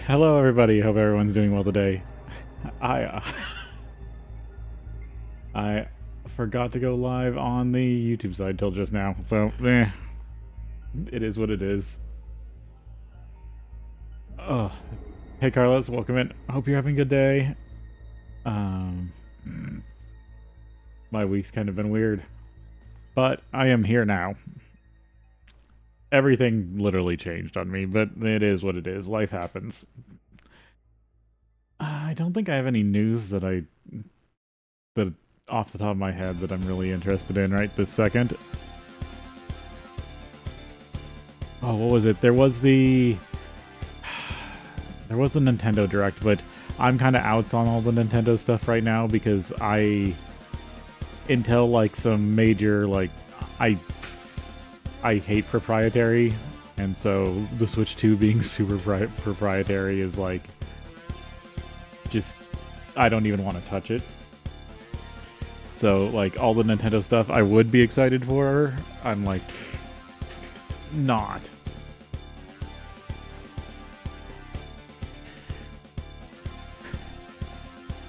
Hello, everybody. Hope everyone's doing well today. I I forgot to go live on the YouTube side till just now, so it is what it is. Oh, hey Carlos, welcome in. Hope you're having a good day. Um, my week's kind of been weird, but I am here now. Everything literally changed on me, but it is what it is. Life happens. I don't think I have any news that off the top of my head that I'm really interested in right this second. Oh, what was it? There was the Nintendo Direct, but I'm kind of outs on all the Nintendo stuff right now because until like some major I I hate proprietary, and so the Switch 2 being super proprietary is like just I don't even want to touch it. So like all the Nintendo stuff I would be excited for, I'm like not.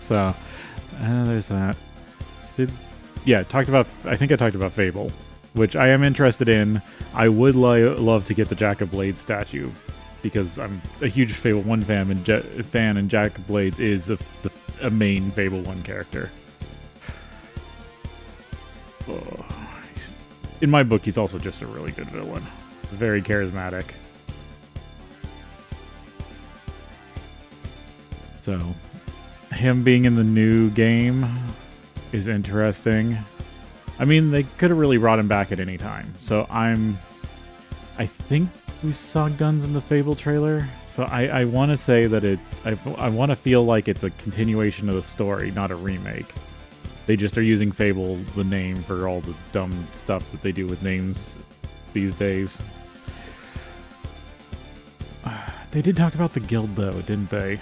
So there's that. Talked about. I think I talked about Fable, which I am interested in. I would love to get the Jack of Blades statue because I'm a huge Fable 1 fan, and Jack of Blades is a main Fable 1 character. Oh. In my book, he's also just a really good villain. Very charismatic. So, him being in the new game is interesting. I mean, they could have really brought him back at any time. So I think we saw guns in the Fable trailer. So I want to say that I want to feel like it's a continuation of the story, not a remake. They just are using Fable, the name, for all the dumb stuff that they do with names these days. They did talk about the guild, though, didn't they?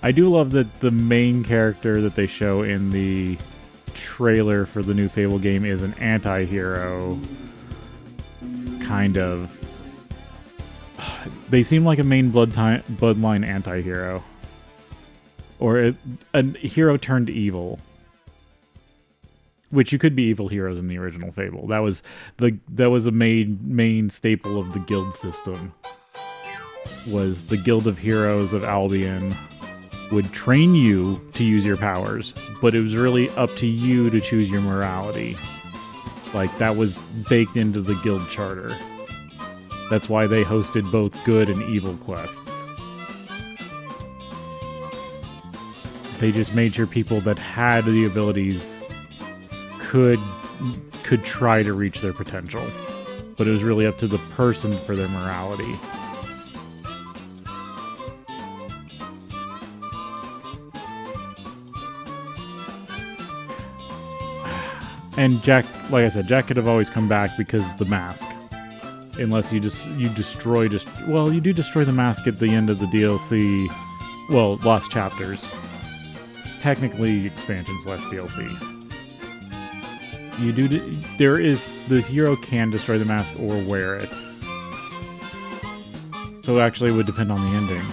I do love that the main character that they show in the trailer for the new Fable game is an anti-hero. Kind of. They seem like a main bloodline anti-hero. Or a hero turned evil. Which you could be evil heroes in the original Fable. That was a main staple of the guild system. Was the Guild of Heroes of Albion would train you to use your powers, but it was really up to you to choose your morality. Like, that was baked into the guild charter. That's why they hosted both good and evil quests. They just made sure people that had the abilities could try to reach their potential. But it was really up to the person for their morality. And Jack, like I said, Jack could have always come back because the mask. Unless you do destroy the mask at the end of the DLC. Well, Lost Chapters. Technically expansion / DLC. The hero can destroy the mask or wear it. So actually it would depend on the ending.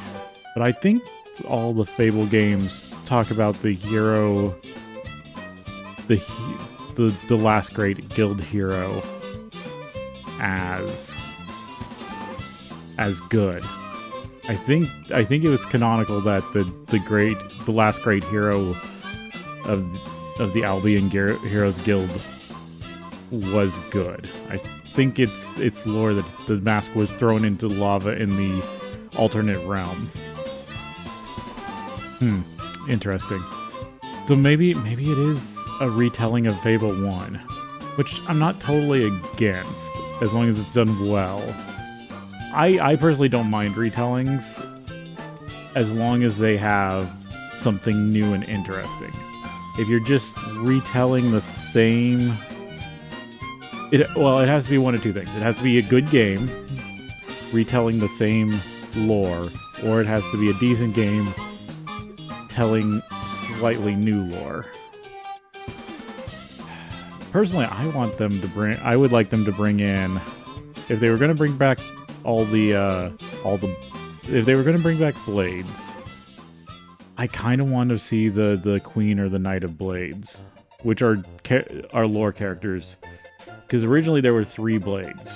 But I think all the Fable games talk about the hero, the last great guild hero as good. I think it was canonical that the last great hero of the Albion Heroes Guild was good. I think it's lore that the mask was thrown into lava in the alternate realm. Interesting. So maybe it is a retelling of Fable 1, which I'm not totally against, as long as it's done well. I personally don't mind retellings, as long as they have something new and interesting. If you're just retelling the same... it has to be one of two things. It has to be a good game, retelling the same lore, or it has to be a decent game telling slightly new lore. Personally, I would like them to bring in, if they were going to bring back all the if they were going to bring back Blades, I kind of want to see the Queen or the Knight of Blades, which are lore characters. Because originally there were 3 Blades: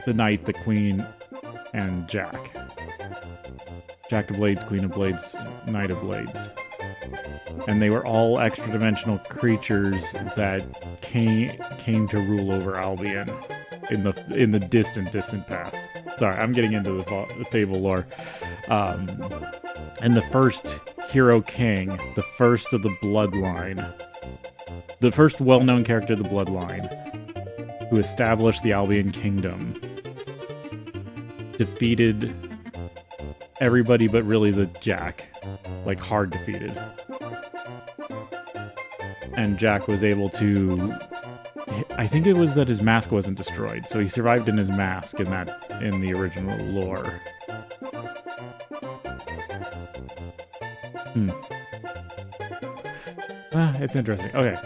the Knight, the Queen, and Jack. Jack of Blades, Queen of Blades, Knight of Blades. And they were all extra-dimensional creatures that came to rule over Albion in the distant past. Sorry, I'm getting into the Fable lore. And the first hero king, the first of the bloodline, the first well-known character of the bloodline, who established the Albion Kingdom, defeated everybody but really the Jack, like hard defeated. And Jack was able to, I think it was that his mask wasn't destroyed, so he survived in his mask in the original lore. It's interesting. Okay,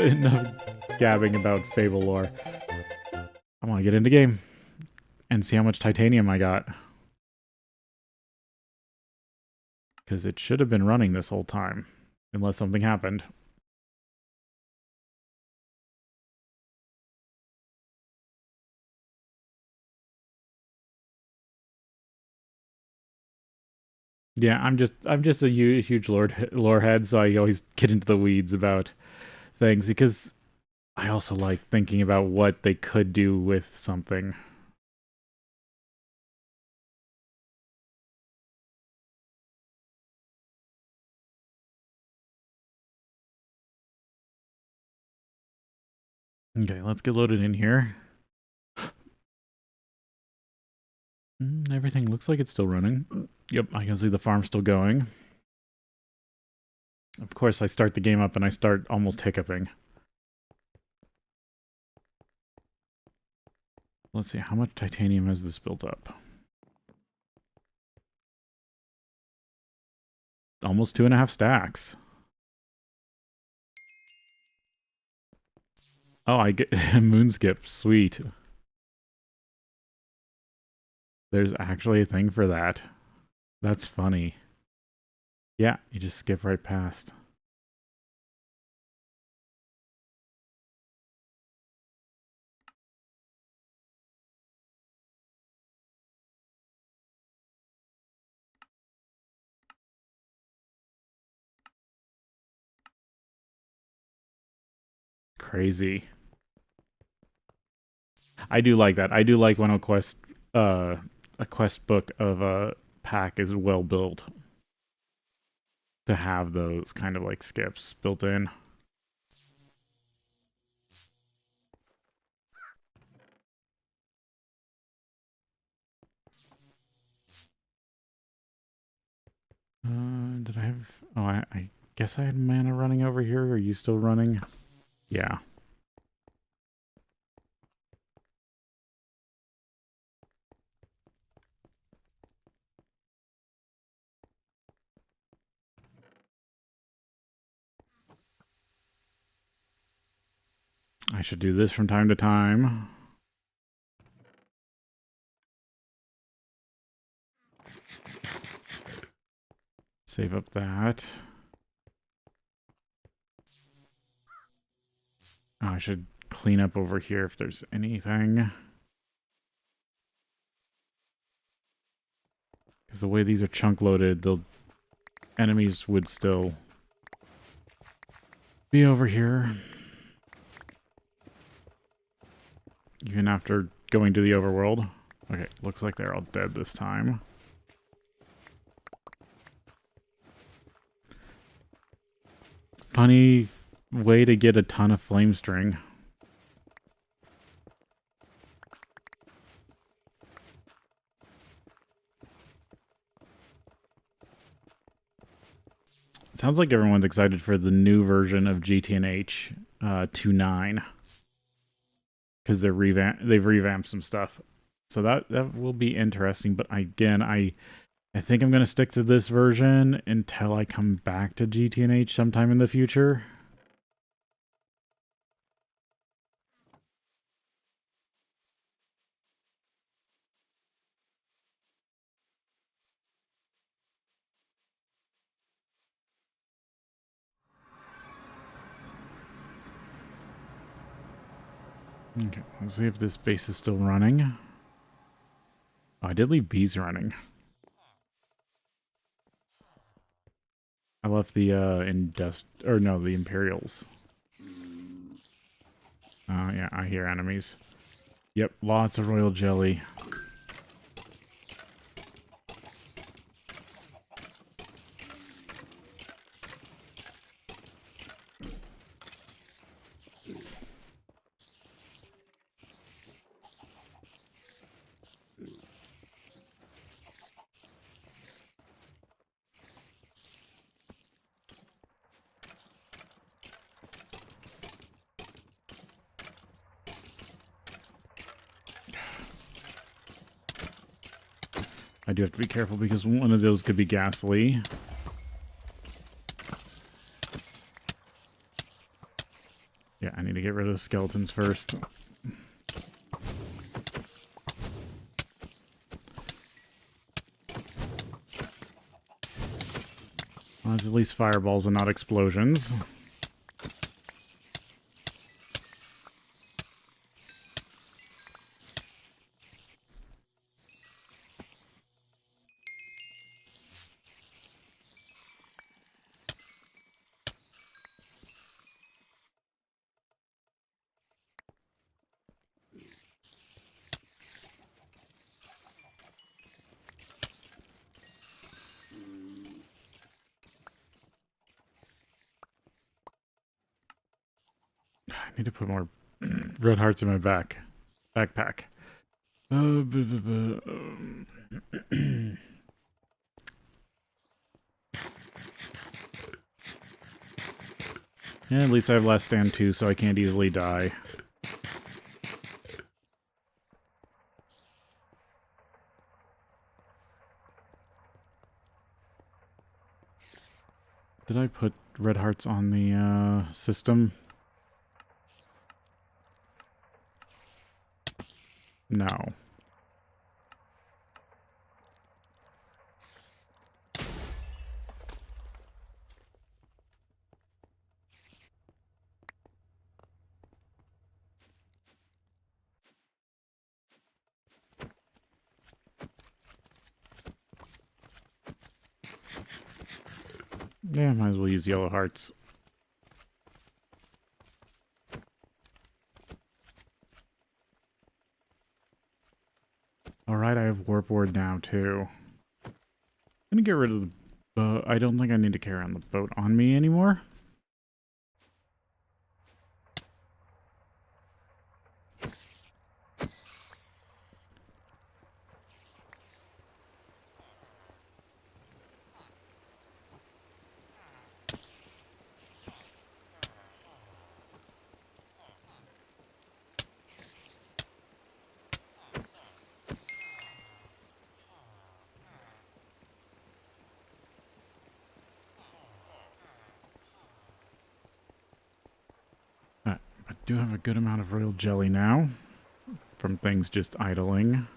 enough gabbing about Fable lore. I want to get into game and see how much titanium I got. Because it should have been running this whole time, unless something happened. Yeah, I'm just a huge lore head, so I always get into the weeds about things because I also like thinking about what they could do with something. Okay, let's get loaded in here. Everything looks like it's still running. Yep, I can see the farm still going. Of course, I start the game up and I start almost hiccuping. Let's see, how much titanium has this built up? Almost 2.5 stacks. Oh, I get Moonskip. Sweet. There's actually a thing for that. That's funny. Yeah, you just skip right past. Crazy. I do like that. I do like when a quest book of a pack is well built. To have those kind of like skips built in. Did I have... Oh, I guess I had mana running over here. Are you still running? Yeah. I should do this from time to time. Save up that. Oh, I should clean up over here if there's anything. Because the way these are chunk loaded, the enemies would still be over here. Even after going to the overworld. Okay, looks like they're all dead this time. Funny way to get a ton of flame string. It sounds like everyone's excited for the new version of GTNH I. Because they've revamped some stuff. So that will be interesting. But again, I think I'm going to stick to this version until I come back to GTNH sometime in the future. Okay, let's see if this base is still running. Oh, I did leave bees running. I left the the Imperials. Yeah, I hear enemies. Yep, lots of royal jelly. I do have to be careful because one of those could be ghastly. Yeah, I need to get rid of the skeletons first. Well, it's at least fireballs and not explosions. I need to put more red hearts in my backpack. Yeah, at least I have last stand too, so I can't easily die. Did I put red hearts on the system? No. Yeah, might as well use yellow hearts. Alright, I have warp ward now too. I'm gonna get rid of the boat. I don't think I need to carry on the boat on me anymore. I do have a good amount of royal jelly now from things just idling.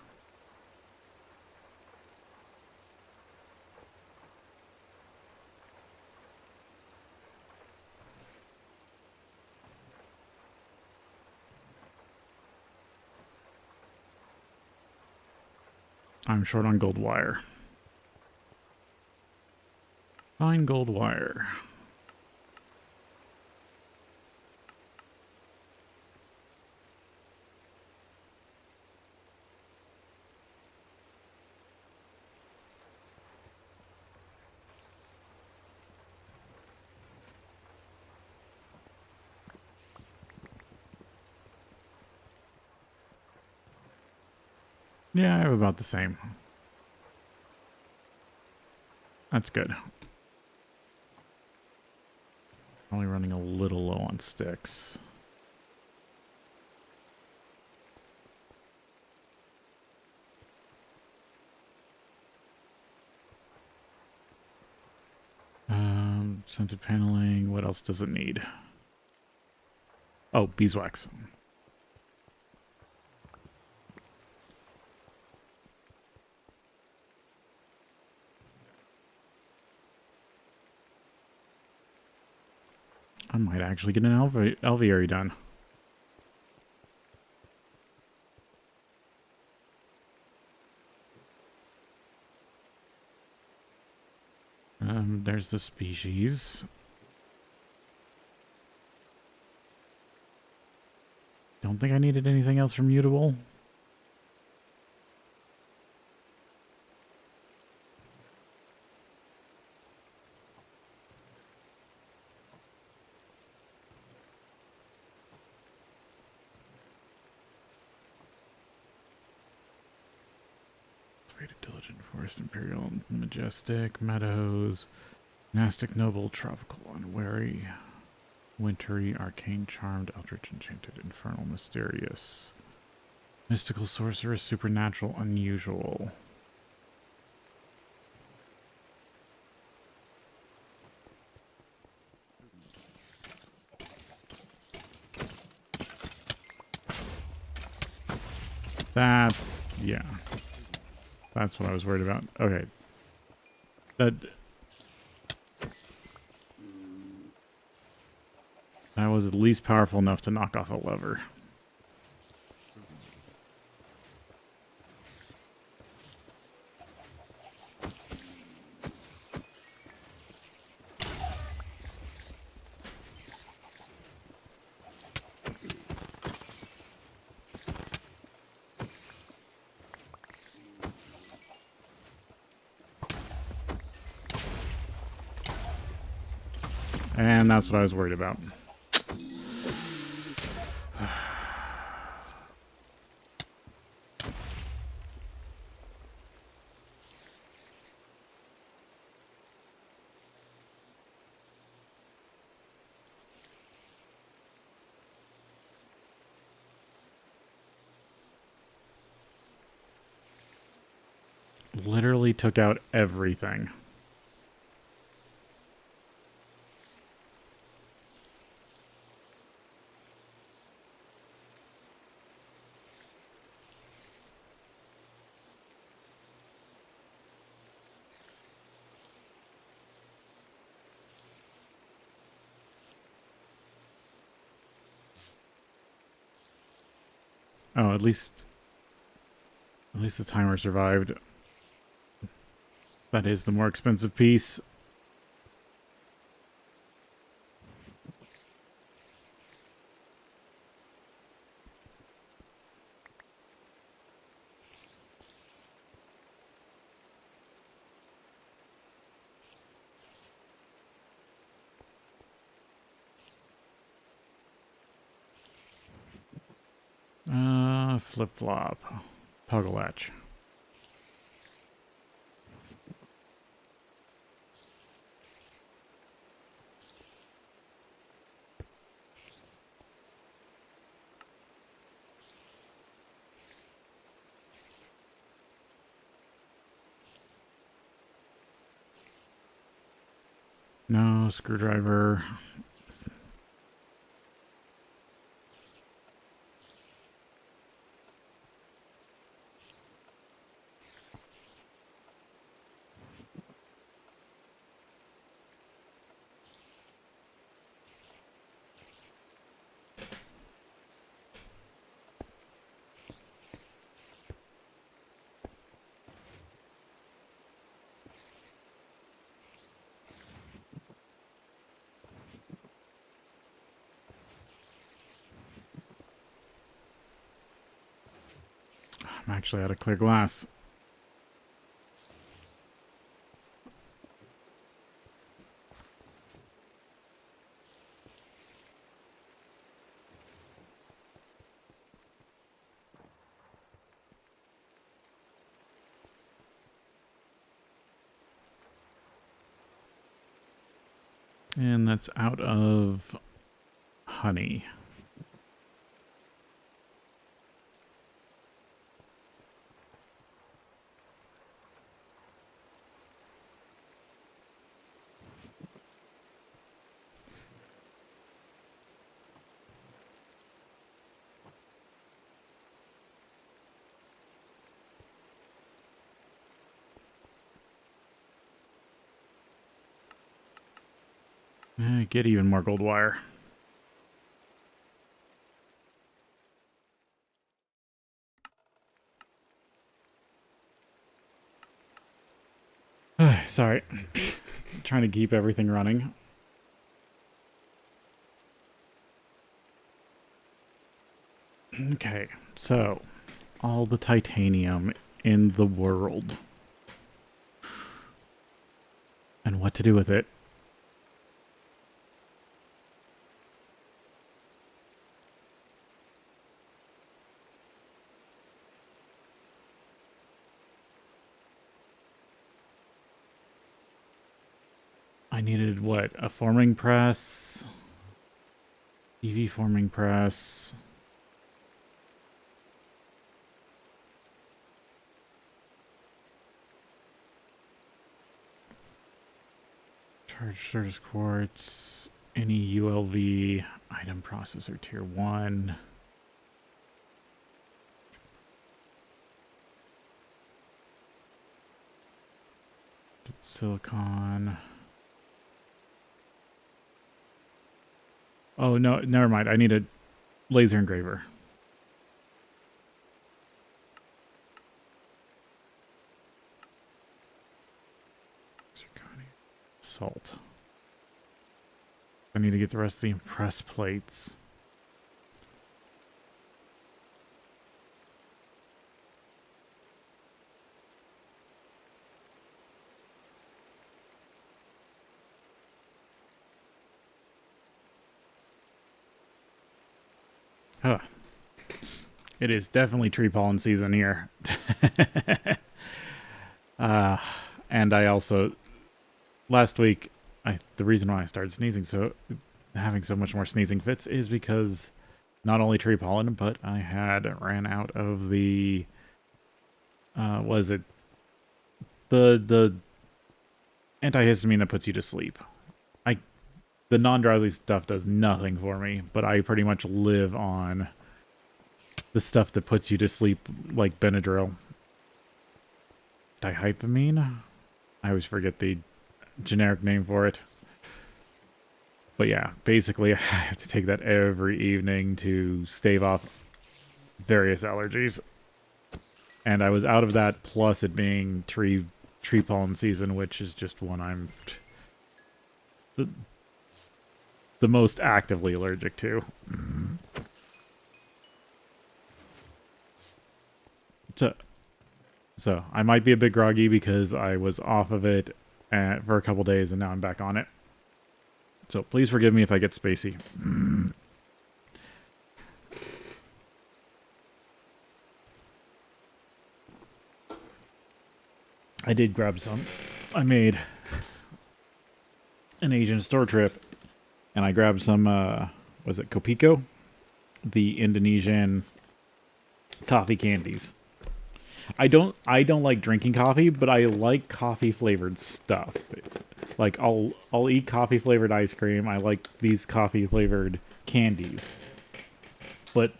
I'm short on gold wire. Fine gold wire. Yeah, I have about the same. That's good. Only running a little low on sticks. Scented paneling. What else does it need? Oh, beeswax. I might actually get an alveary done. There's the species. Don't think I needed anything else from mutable. Diligent Forest, Imperial, Majestic, Meadows, Monastic, Noble, Tropical, Unwary, Wintry, Arcane, Charmed, Eldritch, Enchanted, Infernal, Mysterious, Mystical, Sorceress, Supernatural, Unusual. That, yeah. That's what I was worried about. Okay. That was at least powerful enough to knock off a lever. And that's what I was worried about. Literally took out everything. Oh, at least the timer survived. That is the more expensive piece. Flip-flop. Toggle latch. No, screwdriver. I'm actually out of clear glass. And that's out of honey. Get even more gold wire. Sorry. trying to keep everything running. Okay, so all the titanium in the world. And what to do with it. I needed, what, a forming press? EV forming press. Charge surface quartz. Any ULV item processor tier 1. Silicon. Oh, no, never mind. I need a laser engraver. Salt. I need to get the rest of the impress plates. Huh. It is definitely tree pollen season here. And I also, last week, the reason why I started sneezing, having so much more sneezing fits, is because not only tree pollen, but I had ran out of the, was it the antihistamine that puts you to sleep. The non-drowsy stuff does nothing for me, but I pretty much live on the stuff that puts you to sleep, like Benadryl. Dihydramine? I always forget the generic name for it. But yeah, basically I have to take that every evening to stave off various allergies. And I was out of that, plus it being tree pollen season, which is just one I'm the most actively allergic to. So I might be a bit groggy because I was off of it for a couple days and now I'm back on it. So please forgive me if I get spacey. I did grab some. I made an Asian store trip and I grabbed some, was it Kopiko? The Indonesian coffee candies. I don't like drinking coffee, but I like coffee flavored stuff. Like I'll eat coffee flavored ice cream. I like these coffee flavored candies. But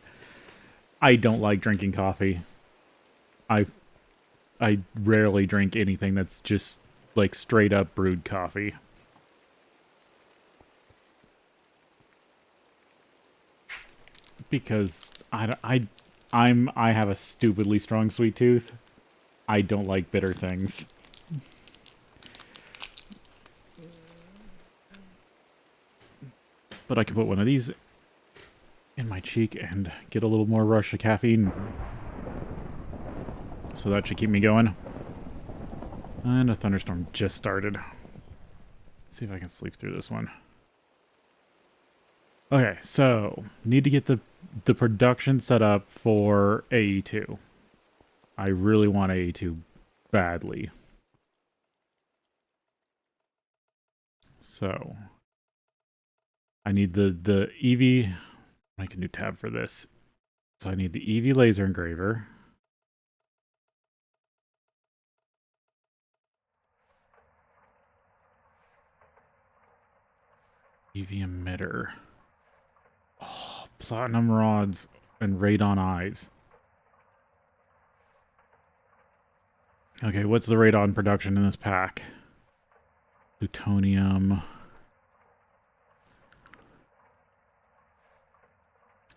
I don't like drinking coffee. I rarely drink anything that's just like straight up brewed coffee. Because I have a stupidly strong sweet tooth. I don't like bitter things. But I can put one of these in my cheek and get a little more rush of caffeine. So that should keep me going. And a thunderstorm just started. Let's see if I can sleep through this one. Okay, so need to get the production set up for AE2. I really want AE2 badly. So I need the EV. Make a new tab for this. So I need the EV laser engraver. EV emitter. Oh, platinum rods and radon eyes. Okay, what's the radon production in this pack? Plutonium.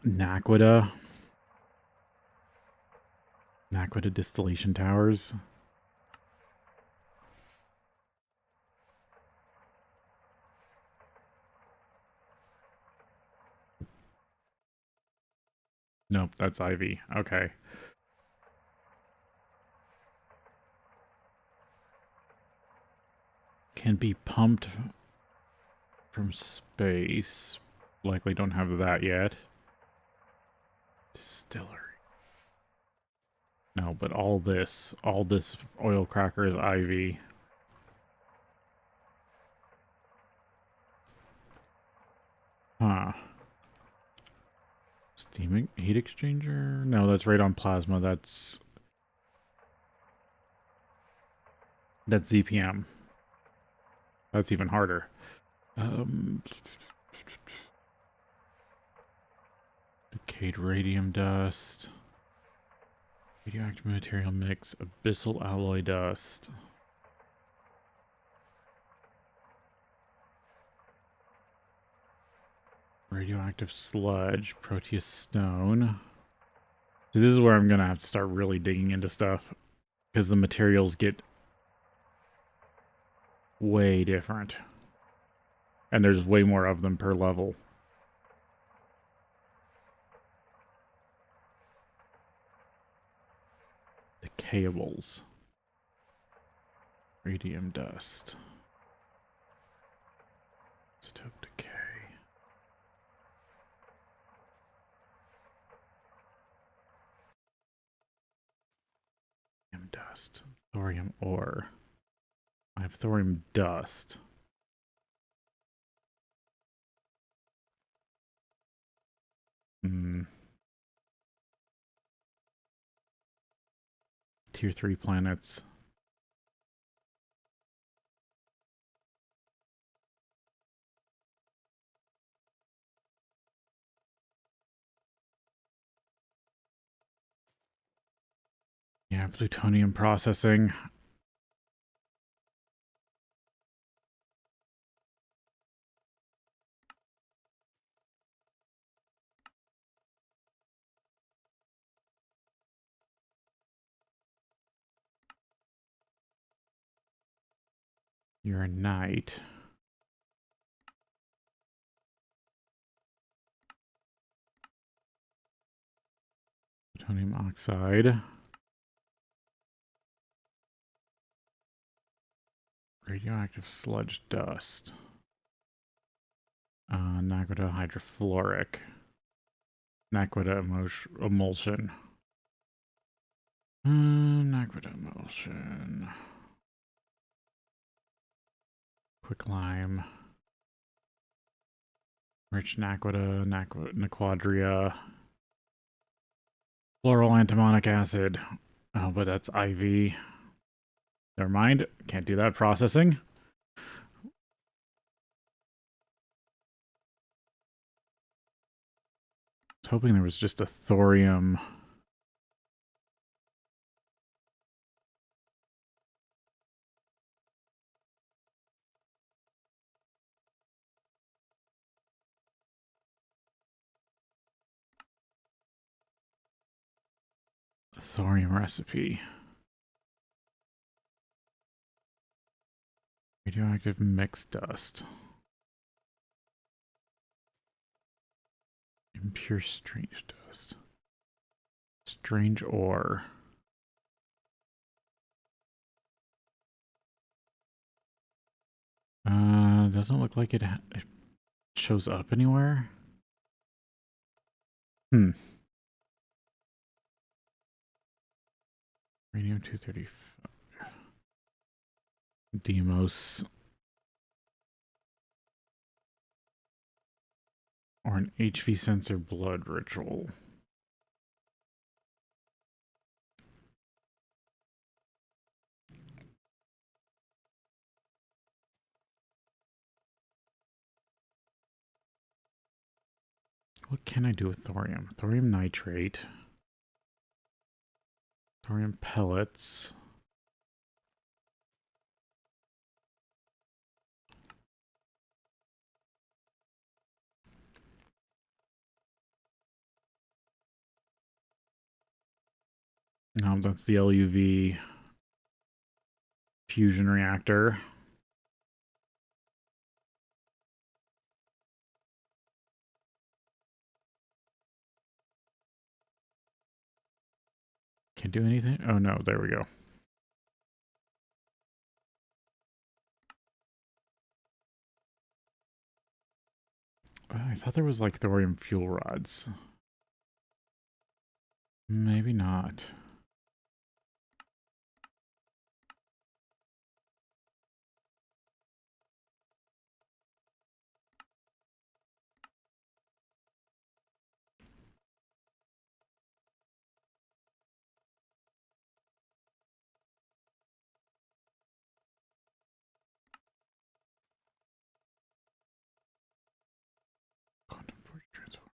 Naquita distillation towers. Nope, that's IV. Okay. Can be pumped from space. Likely don't have that yet. Distillery. No, but all this oil cracker is IV. Huh. Steam heat exchanger? No, that's radon plasma. That's ZPM. That's even harder. Decayed radium dust. Radioactive material mix. Abyssal alloy dust. Radioactive sludge. Proteus stone. So this is where I'm going to have to start really digging into stuff. Because the materials get way different. And there's way more of them per level. Decayables. Radium dust. Isotope decay. Thorium dust. Thorium ore. I have thorium dust. Tier 3 planets. Yeah, plutonium processing. You're a knight. Plutonium oxide. Radioactive sludge dust. Naquita hydrofluoric. Naquita emulsion. Naquita emulsion. Quicklime. Rich naquita, naquadria. Floral antimonic acid. Oh, but that's IV. Never mind. Can't do that processing. I was hoping there was just a thorium. Thorium recipe. Radioactive mixed dust. Impure strange dust. Strange ore. Doesn't look like it shows up anywhere. Radium 235. Demos. Or an HV sensor blood ritual. What can I do with thorium? Thorium nitrate. Thorium pellets. No, that's the LUV fusion reactor. Can't do anything? Oh no, there we go. I thought there was like thorium fuel rods. Maybe not. Quantum force transform.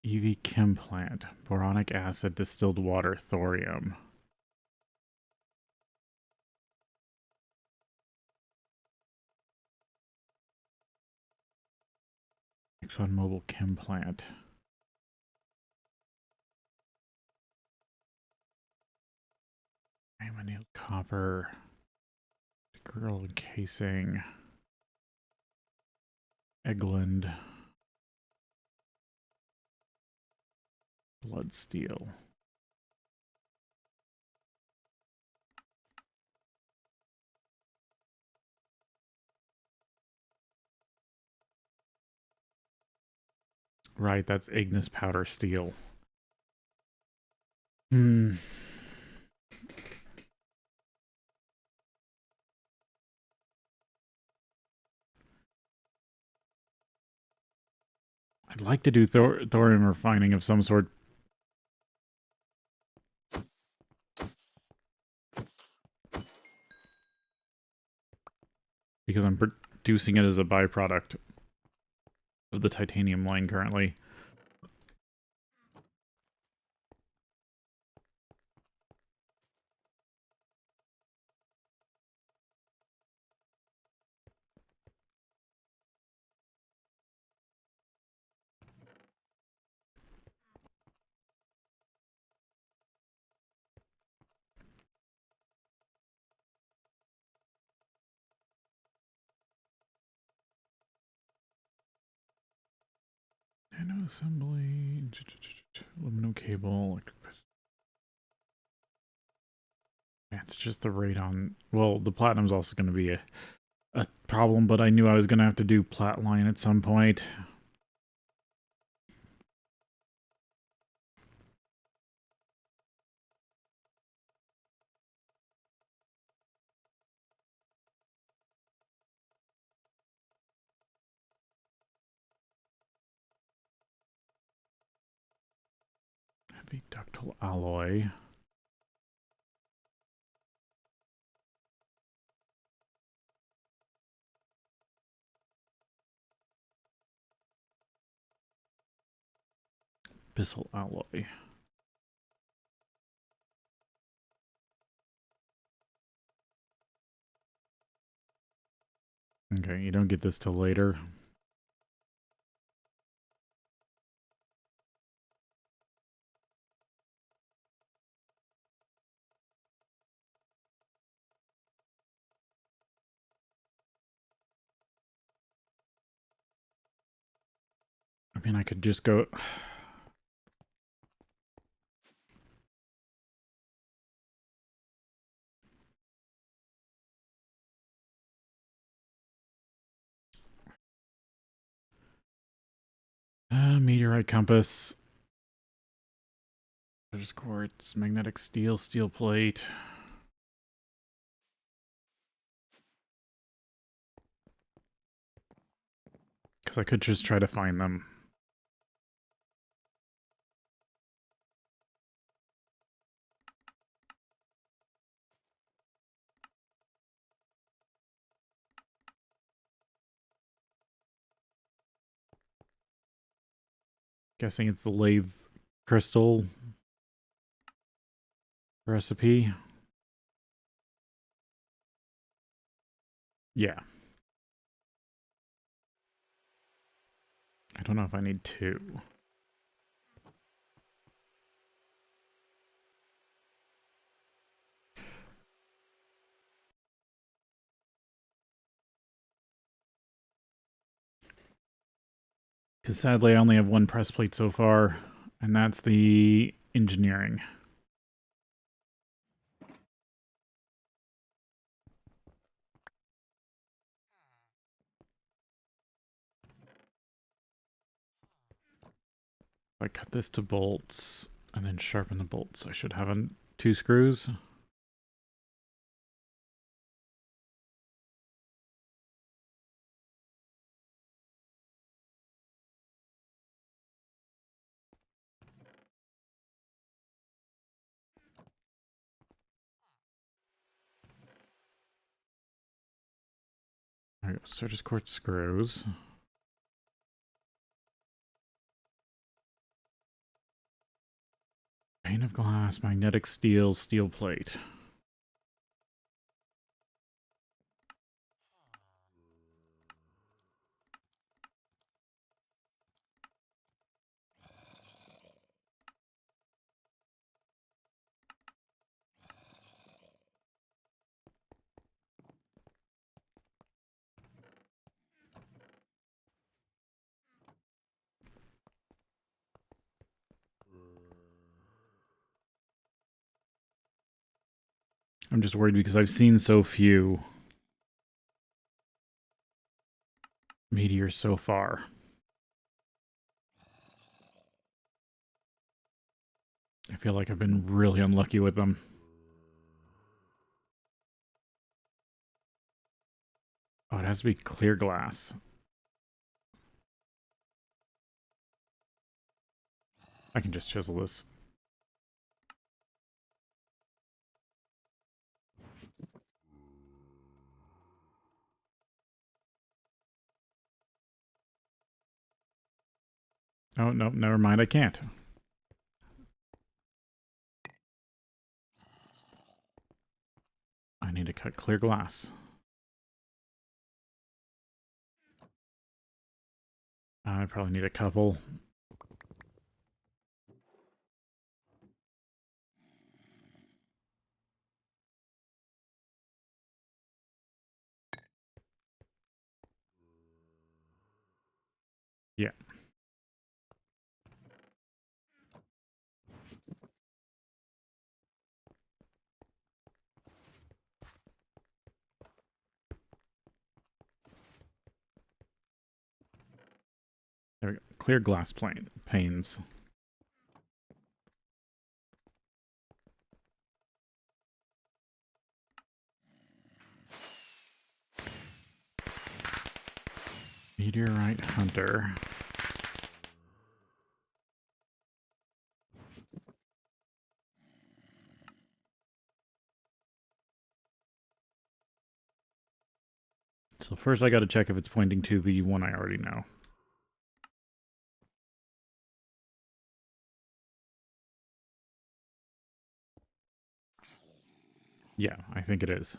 EV chem plant. Boronic acid, distilled water, thorium. ExxonMobil chem plant. Annealed copper. Girl encasing. Eglund. Blood steel. Right, that's Ignis powder steel. Hmm. I'd like to do thorium refining of some sort. Because I'm producing it as a byproduct of the titanium line currently. Nano assembly, aluminum cable. It's just the radon. Well, the platinum's also going to be a problem, but I knew I was going to have to do plat line at some point. Heavy ductile alloy. Bissell alloy. Okay, you don't get this till later. I mean, I could just go... meteorite compass. There's quartz, magnetic steel, steel plate. Because I could just try to find them. Guessing it's the lathe crystal recipe. Yeah. I don't know if I need two. Because sadly, I only have one press plate so far, and that's the engineering. If I cut this to bolts and then sharpen the bolts, I should have 2 screws. There we go, surface quartz screws. Pane of glass, magnetic steel, steel plate. I'm just worried because I've seen so few meteors so far. I feel like I've been really unlucky with them. Oh, it has to be clear glass. I can just chisel this. Oh, no, never mind, I can't. I need to cut clear glass. I probably need a couple. Yeah. There we go. Clear glass panes. Meteorite hunter. So first I gotta check if it's pointing to the one I already know. Yeah, I think it is.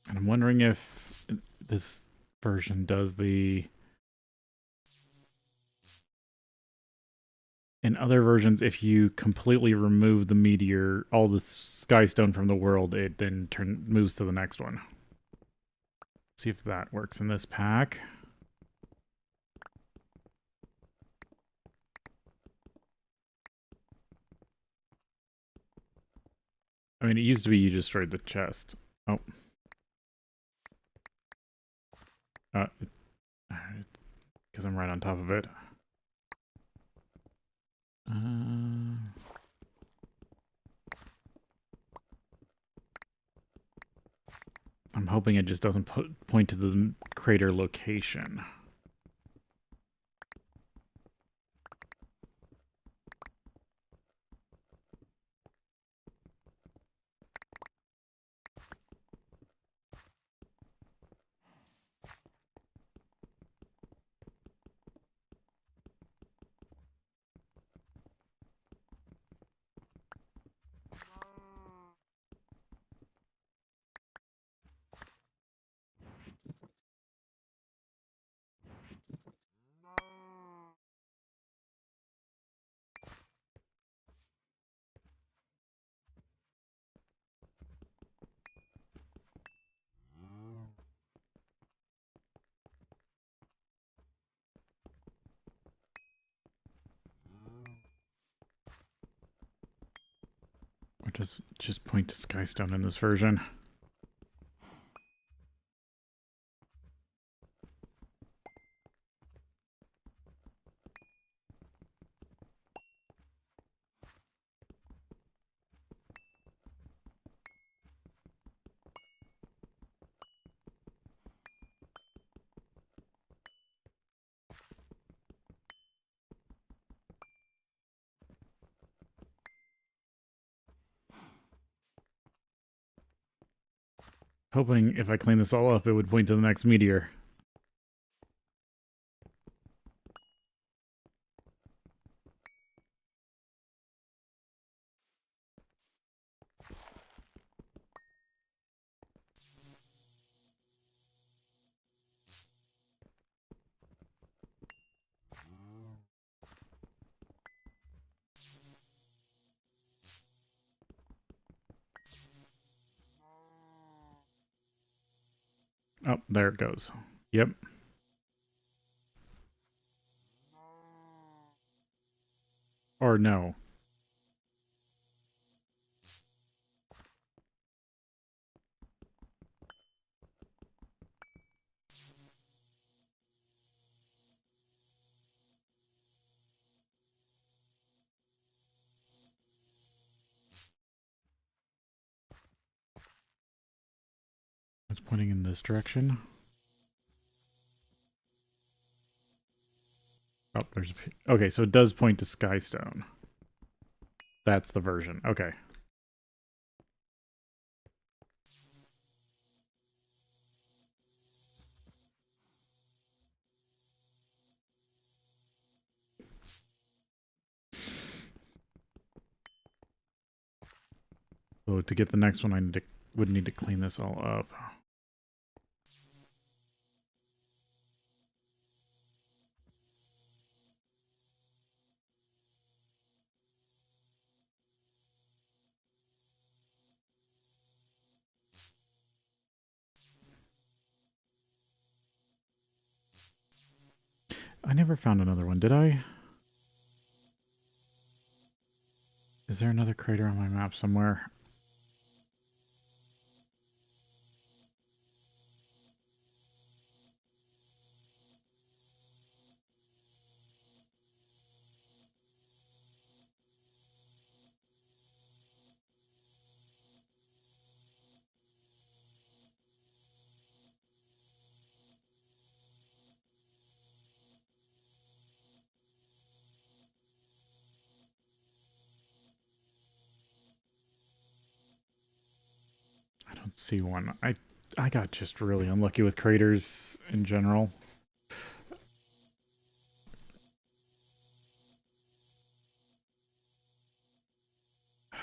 And I'm wondering if this version does the... In other versions, if you completely remove the meteor, all the skystone from the world, it then moves to the next one. See if that works in this pack. I mean, it used to be you destroyed the chest. Oh. Because I'm right on top of it. I'm hoping it just doesn't point to the crater location. Or does it just point to Skystone in this version? Hoping if I clean this all up, it would point to the next meteor. Oh, there it goes. Yep. Or no. It's pointing in this direction. Oh, there's a... Okay, so it does point to Skystone. That's the version. Okay. So to get the next one, I would need to clean this all up. I never found another one, did I? Is there another crater on my map somewhere? I don't see one. I got just really unlucky with craters in general.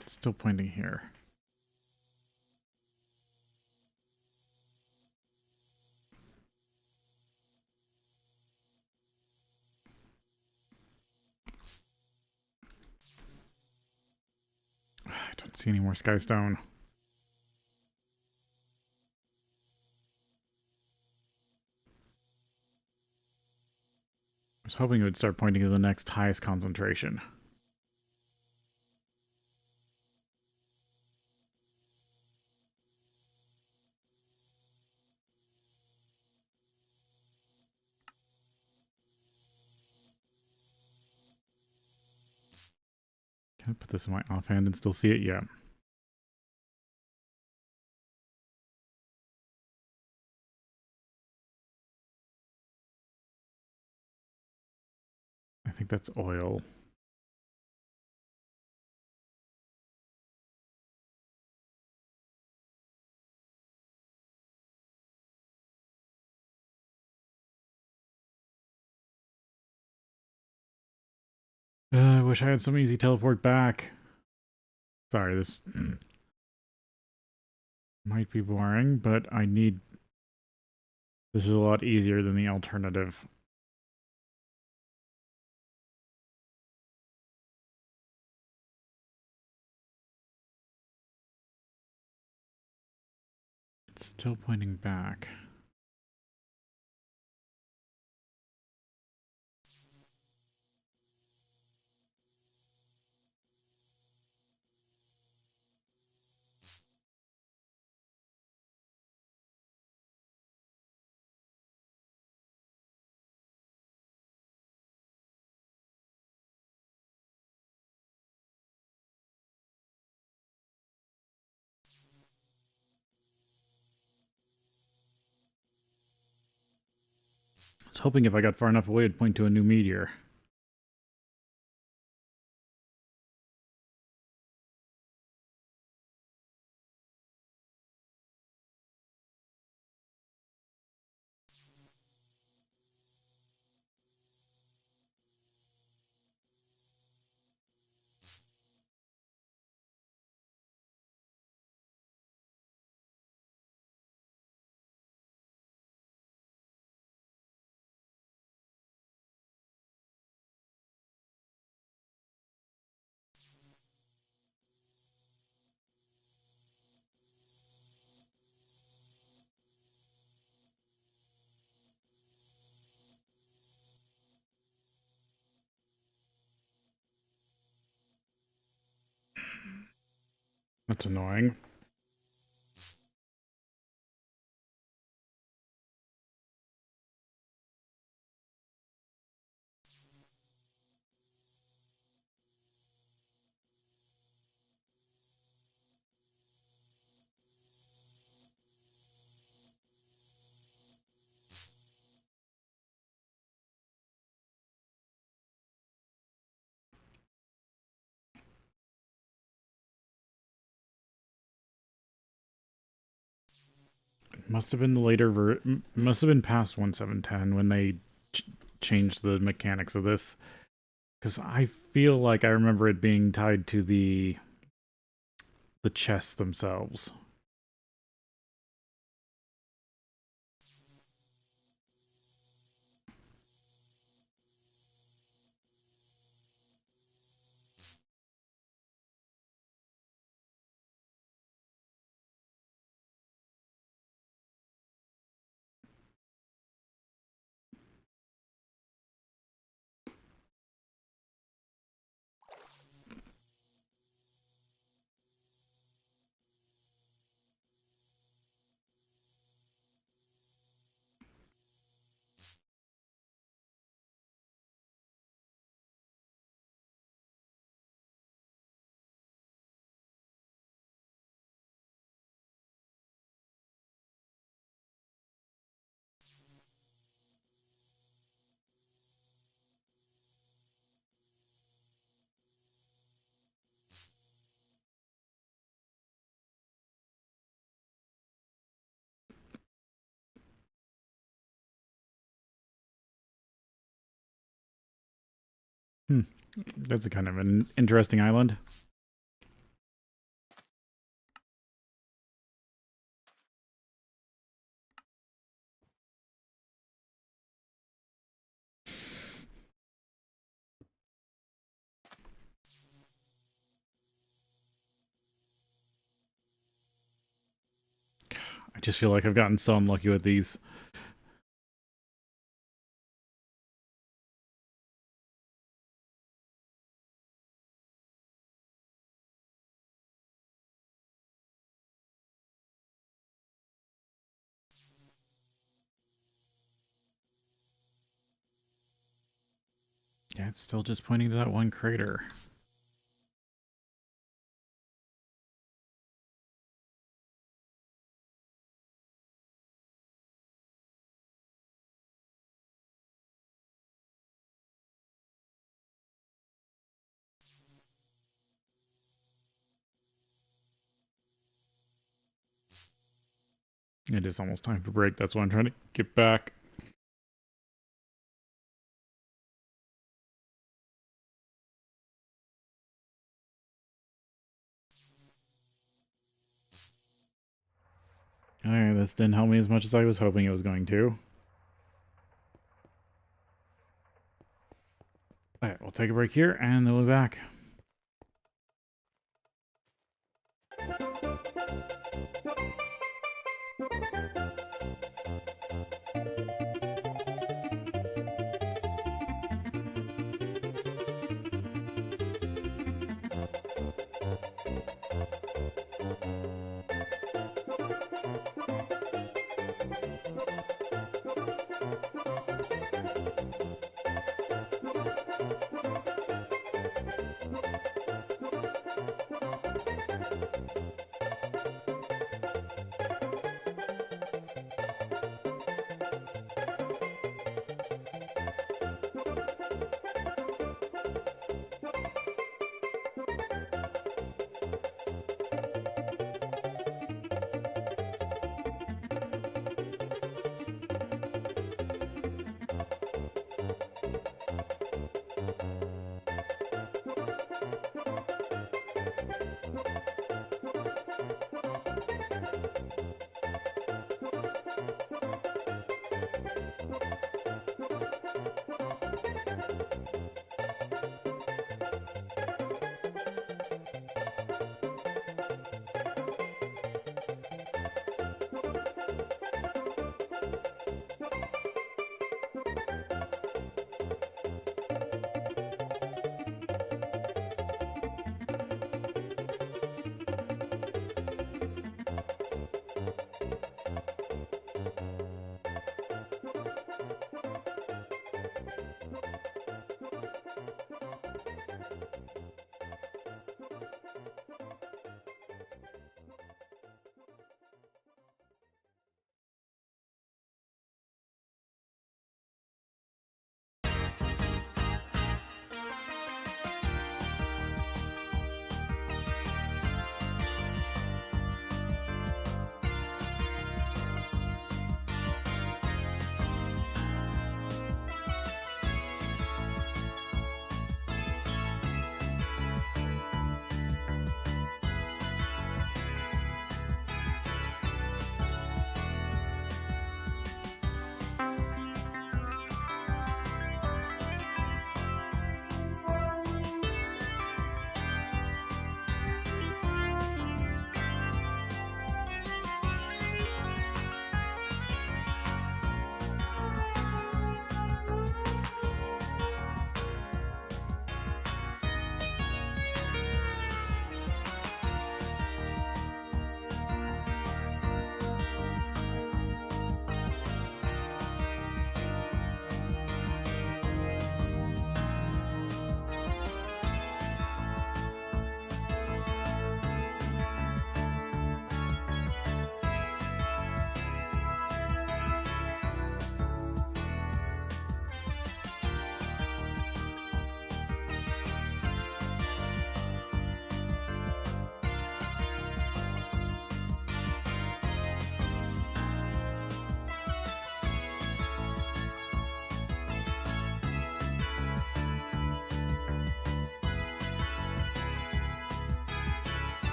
It's still pointing here. I don't see any more Skystone. I was hoping it would start pointing to the next highest concentration. Can I put this in my offhand and still see it? Yeah. I think that's oil. I wish I had some easy teleport back. Sorry, this might be boring, but I need... This is a lot easier than the alternative. It's still pointing back. I was hoping if I got far enough away, it'd point to a new meteor. That's annoying. Must have been the later must have been past 1710 when they ch changed the mechanics of this. Because I feel like I remember it being tied to the chests themselves. Hmm. That's a kind of an interesting island. I just feel like I've gotten so unlucky with these. Yeah, it's still just pointing to that one crater. It is almost time for break. That's why I'm trying to get back. Alright, this didn't help me as much as I was hoping it was going to. Alright, we'll take a break here, and then we'll be back.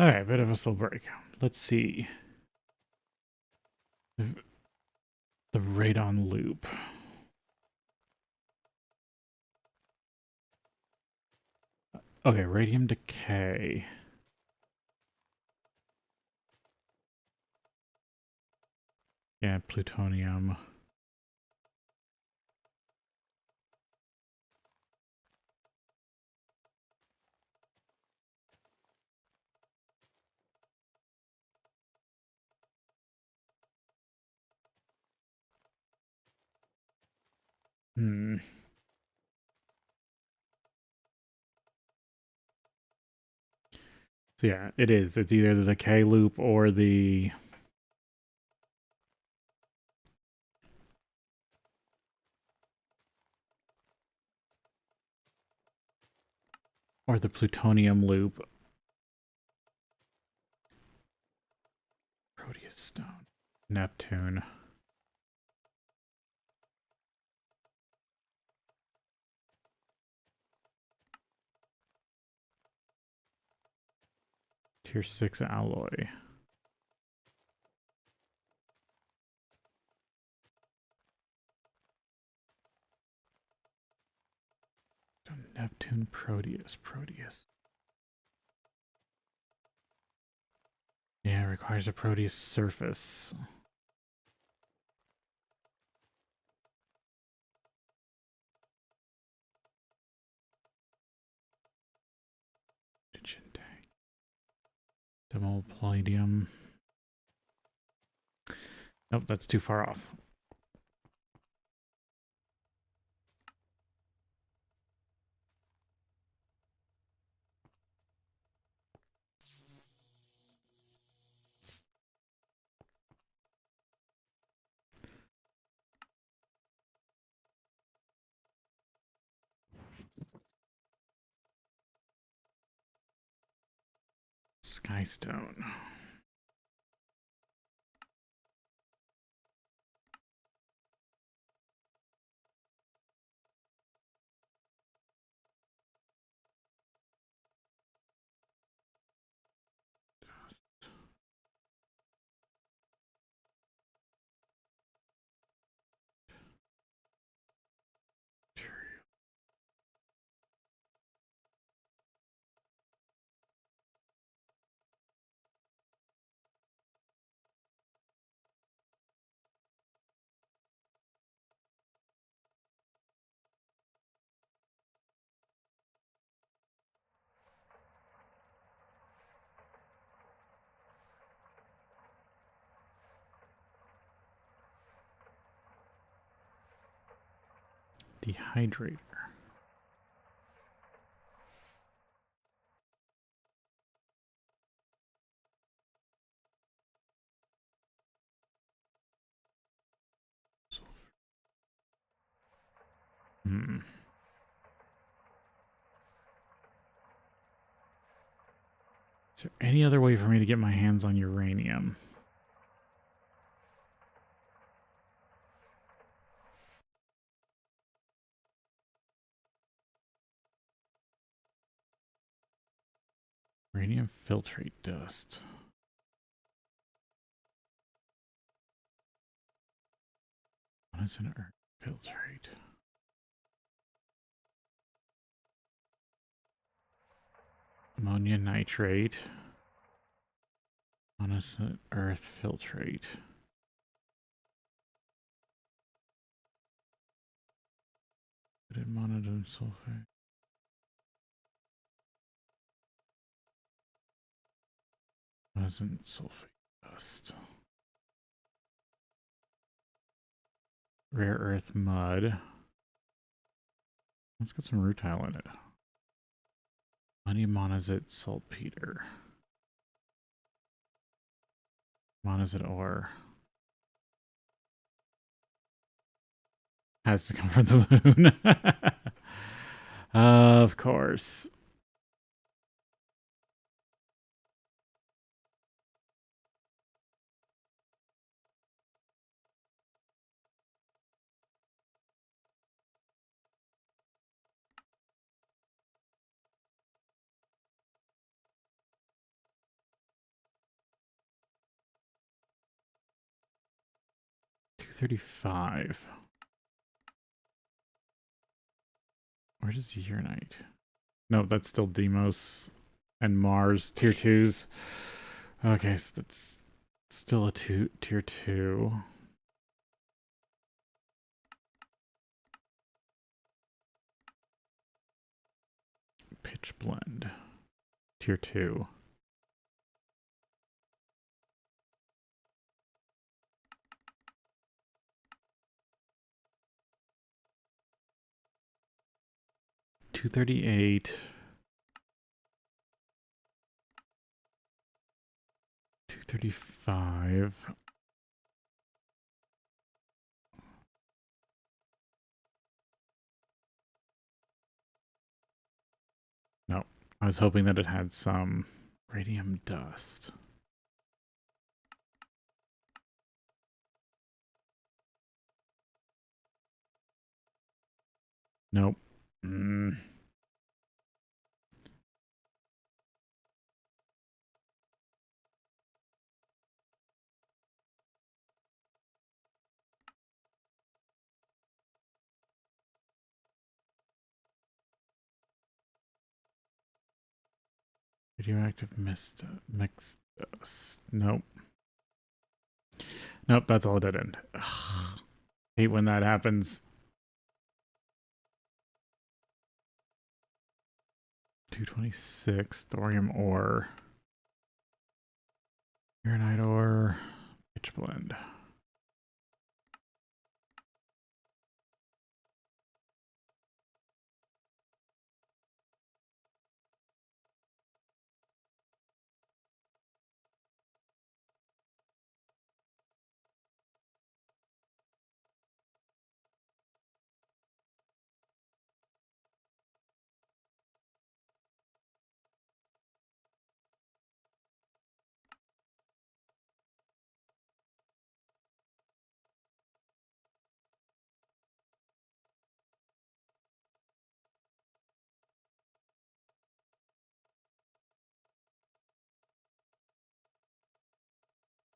Alright, bit of a slow break. Let's see. The radon loop. Okay, radium decay. Yeah, plutonium. Hmm. So yeah, it is. It's either the decay loop or the plutonium loop. Proteus stone. Neptune. Tier 6 alloy. Neptune, Proteus. Yeah, it requires a Proteus surface. Demo palladium. Nope, that's too far off. Skystone. Dehydrator. Hmm. Is there any other way for me to get my hands on uranium? Uranium filtrate dust. What is an earth filtrate? Ammonia nitrate. Monosite earth filtrate. Monazite sulfate. Monosite sulfate dust. Rare earth mud. Let's get some rutile in it. Money monazite saltpeter. Monazite ore. Has to come from the moon. Of course. 235. Where does Uranite? No, that's still Deimos and Mars tier 2s. Okay, so that's still a tier 2. Pitch blend. Tier 2. $238. $235. No, I was hoping that it had some radium dust. Nope. Radioactive mist mixed dust. Nope. Nope, that's all dead end. Ugh. Hate when that happens. 226 thorium ore. Uranite ore. Pitch blend.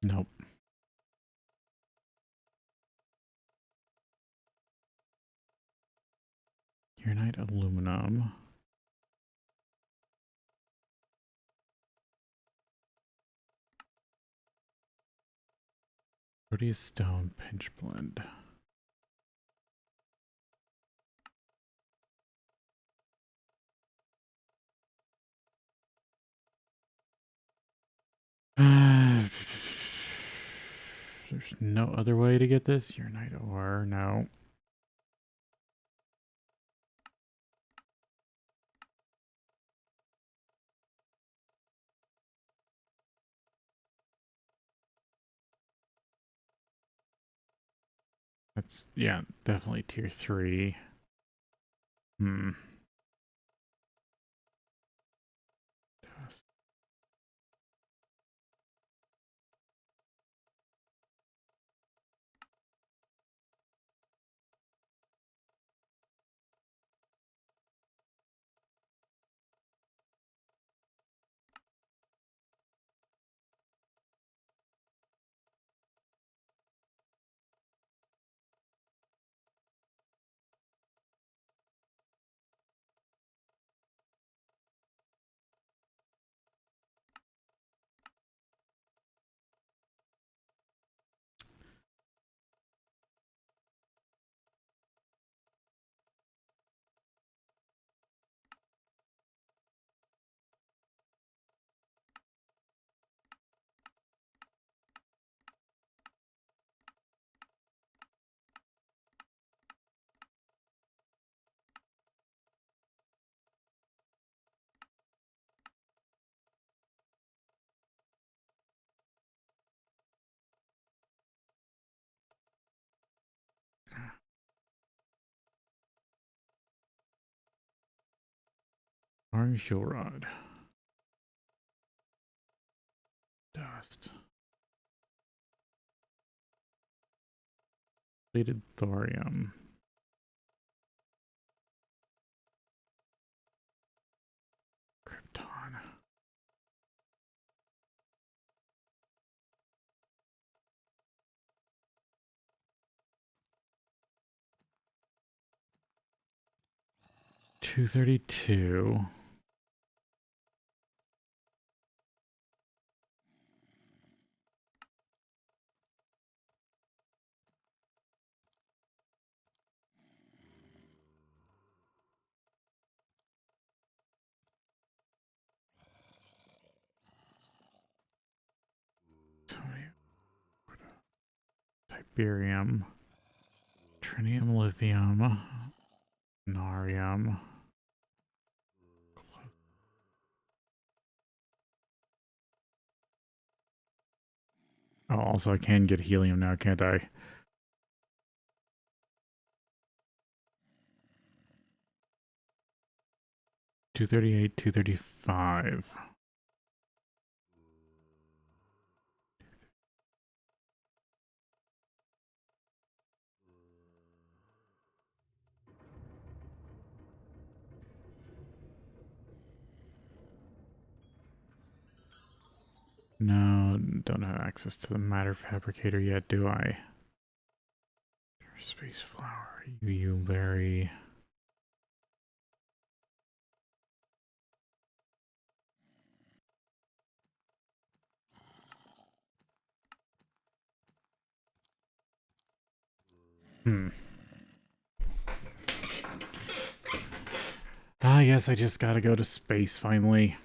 Nope. Uranite aluminum. Proteus stone pinch blend. There's no other way to get this. Uranite ore. No. That's, yeah, definitely tier 3. Iron fuel rod. Dust. Plated thorium. Krypton. 232. Tiberium, trinium, lithium, narium. Oh, also I can get helium now, can't I? $238, $235. No, don't have access to the matter fabricator yet, do I? Space flower, UU berry. Ah, yes, I just gotta go to space finally.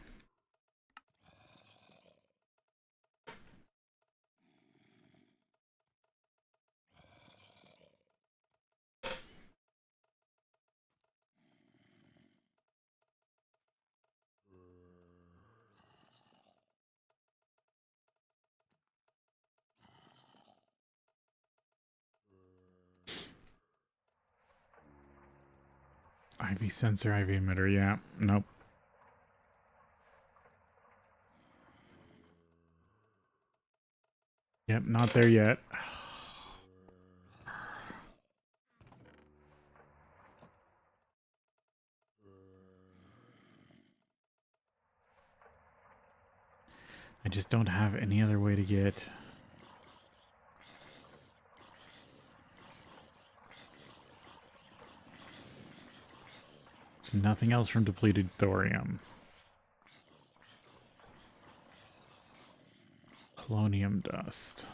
IV sensor, IV emitter, yeah. Nope. Yep, not there yet. I just don't have any other way to get... Nothing else from depleted thorium. Polonium dust.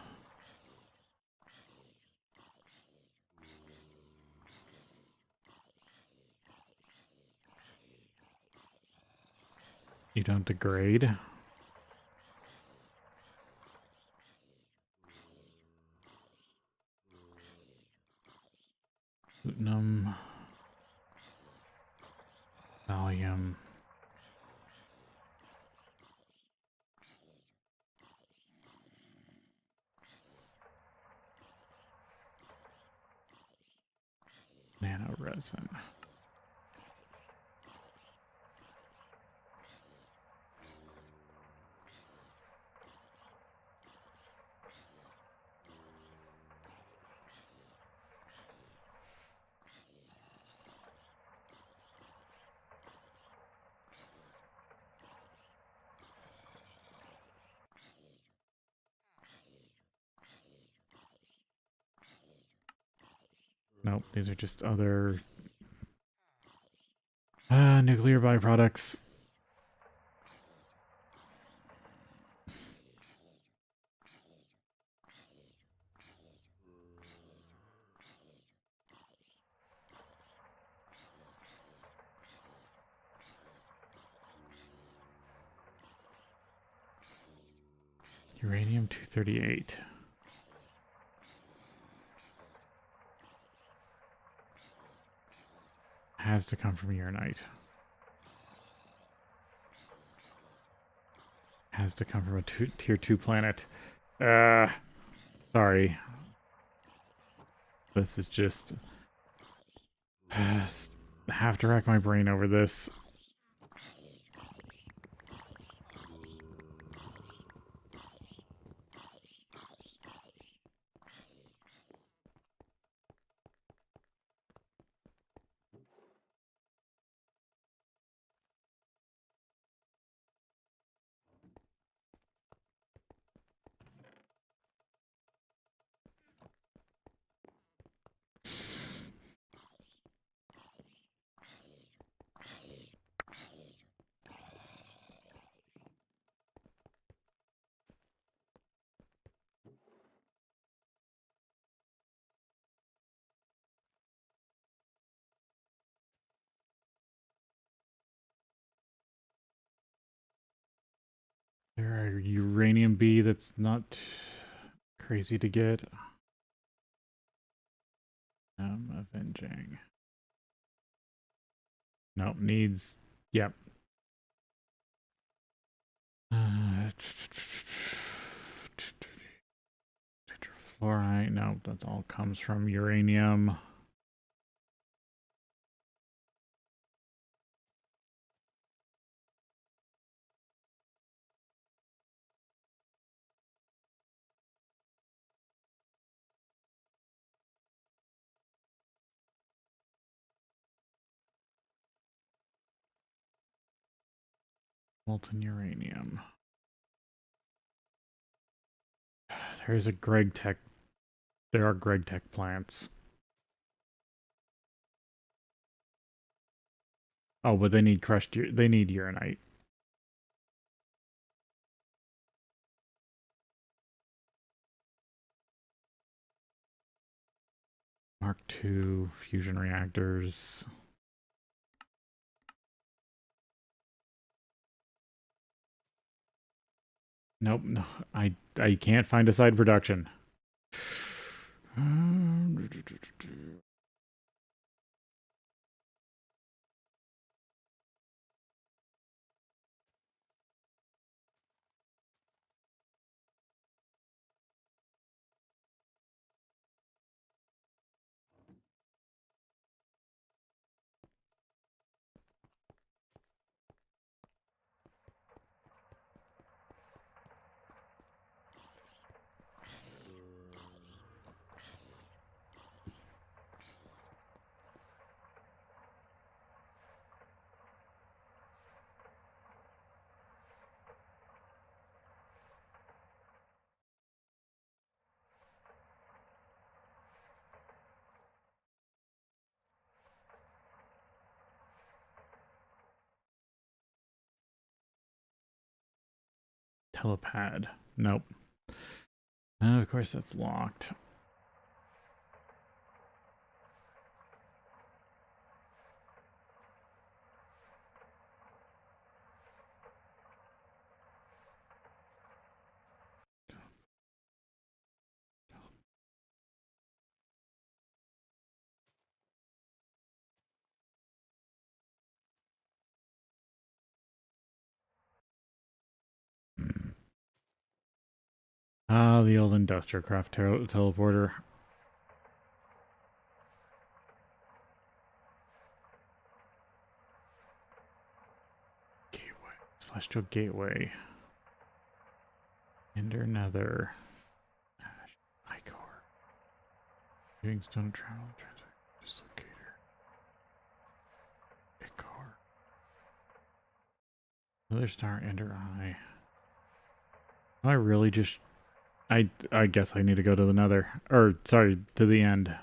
You don't degrade? Platinum. Thallium. Nano resin. Nope, these are just other nuclear byproducts. Uranium 238. Has to come from uranite. Has to come from a tier 2 planet. Sorry. This is just... have to rack my brain over this. uranium B that's not crazy to get. Avenging. Nope, needs. Yep. Tetrafluorite. Nope, that all comes from uranium. Molten uranium. There's a GregTech. There are GregTech plants. Oh, but they need crushed. They need uranite. Mark II fusion reactors. Nope, no, I can't find a side production. Telepad. Nope. Of course, that's locked. Ah, the old industrial craft teleporter. Gateway. Celestial Gateway. Ender Nether. Ichor. Doing stone travel. Dislocator. Ichor. Another star. Ender Eye. Am I really just... I guess I need to go to the Nether. Or, sorry, to the end.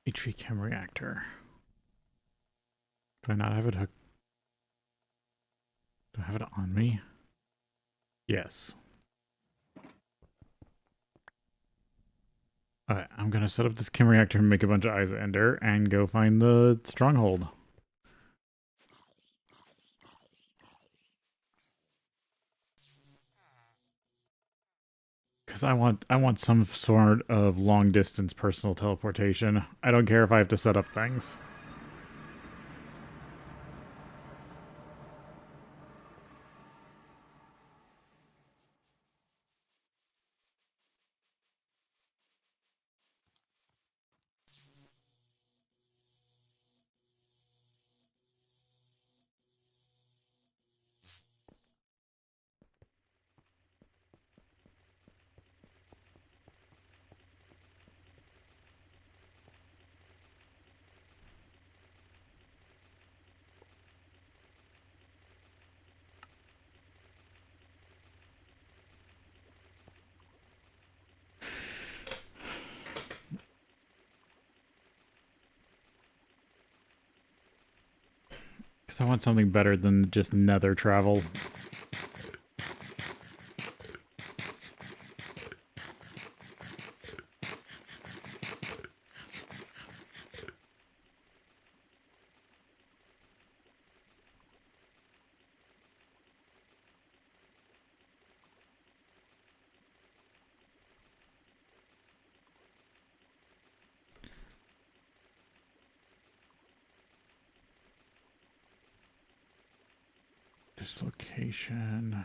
HV chem reactor. Do I not have it hooked? Do I have it on me? Yes. Alright, I'm gonna set up this chem reactor and make a bunch of eyes ender and go find the stronghold. Because I want some sort of long distance personal teleportation. I don't care if I have to set up things. Because I want something better than just nether travel. Dislocation.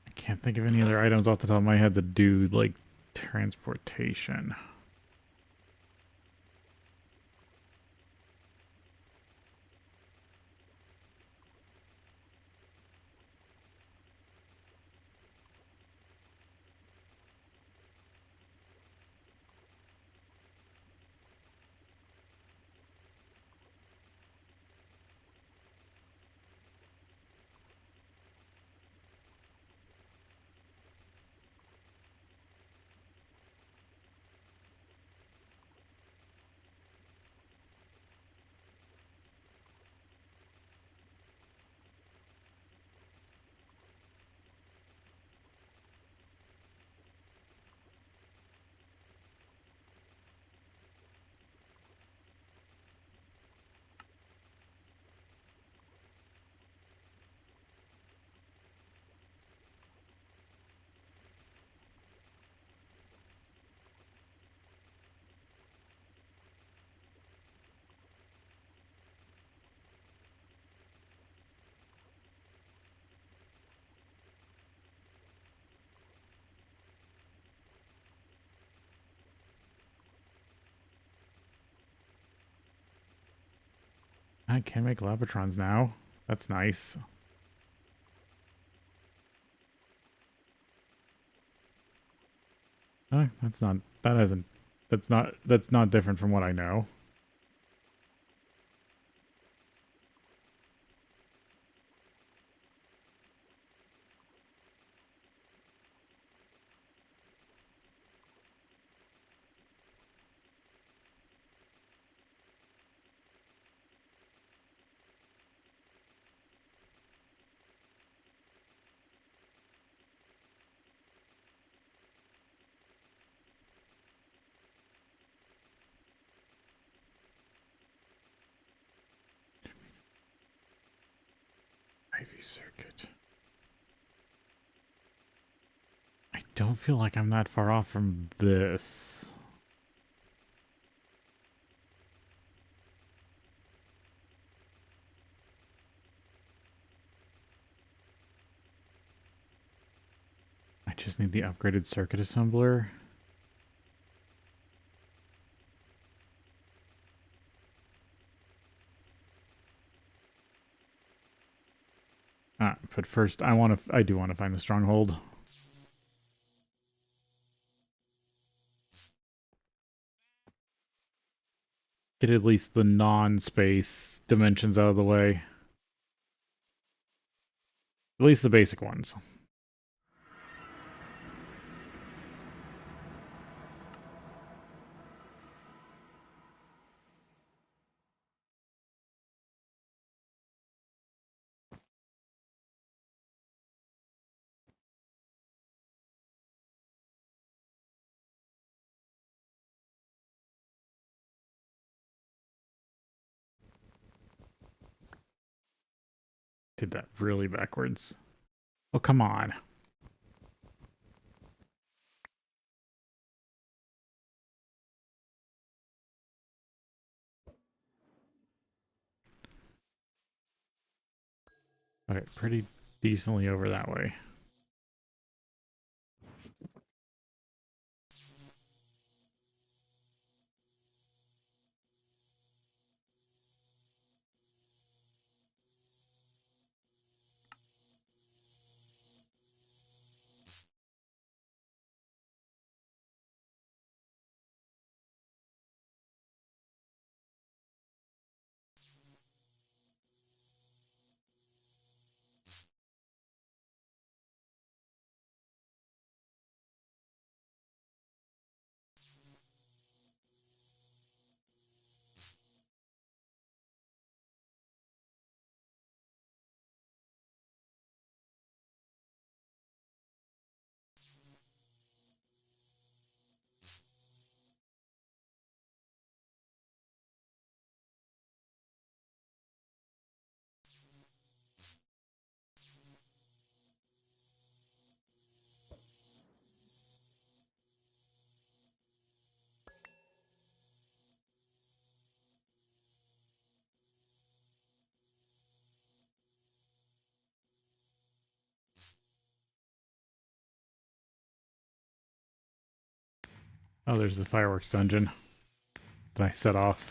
I can't think of any other items off the top of my head that do, like, transportation. I can make Lavatrons now. That's nice. That's not, that hasn't, that's not different from what I know. Ivy circuit. I don't feel like I'm that far off from this. I just need the upgraded circuit assembler. But first I do want to find the stronghold. Get at least the non-space dimensions out of the way. At least the basic ones. Did that really backwards. Oh, come on. Okay, pretty decently over that way. Oh, there's the fireworks dungeon that I set off.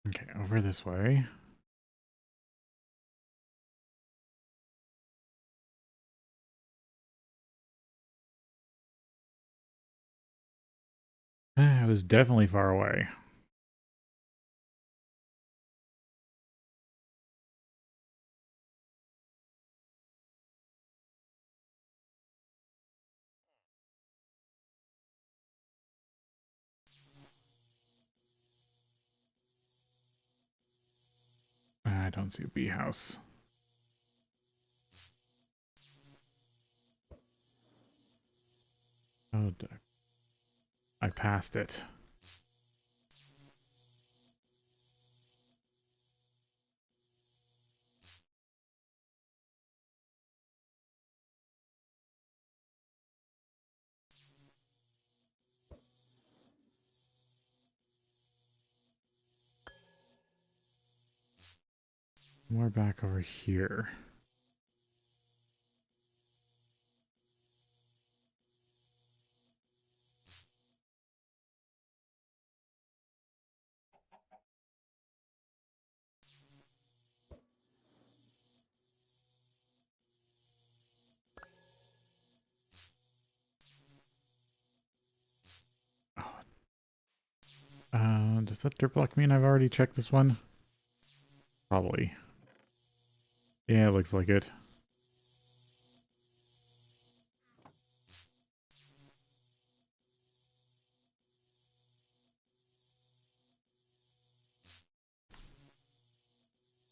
Okay, over this way. It was definitely far away. I don't see a bee house. Oh, I passed it. More back over here. Does that dirt block mean I've already checked this one? Probably. Yeah, it looks like it.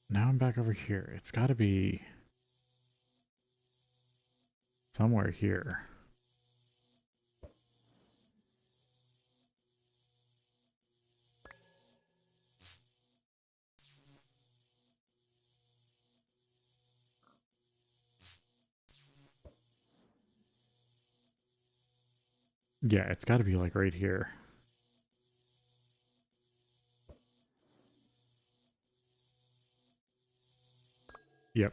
Now I'm back over here. It's got to be somewhere here. Yeah, it's got to be like right here. Yep.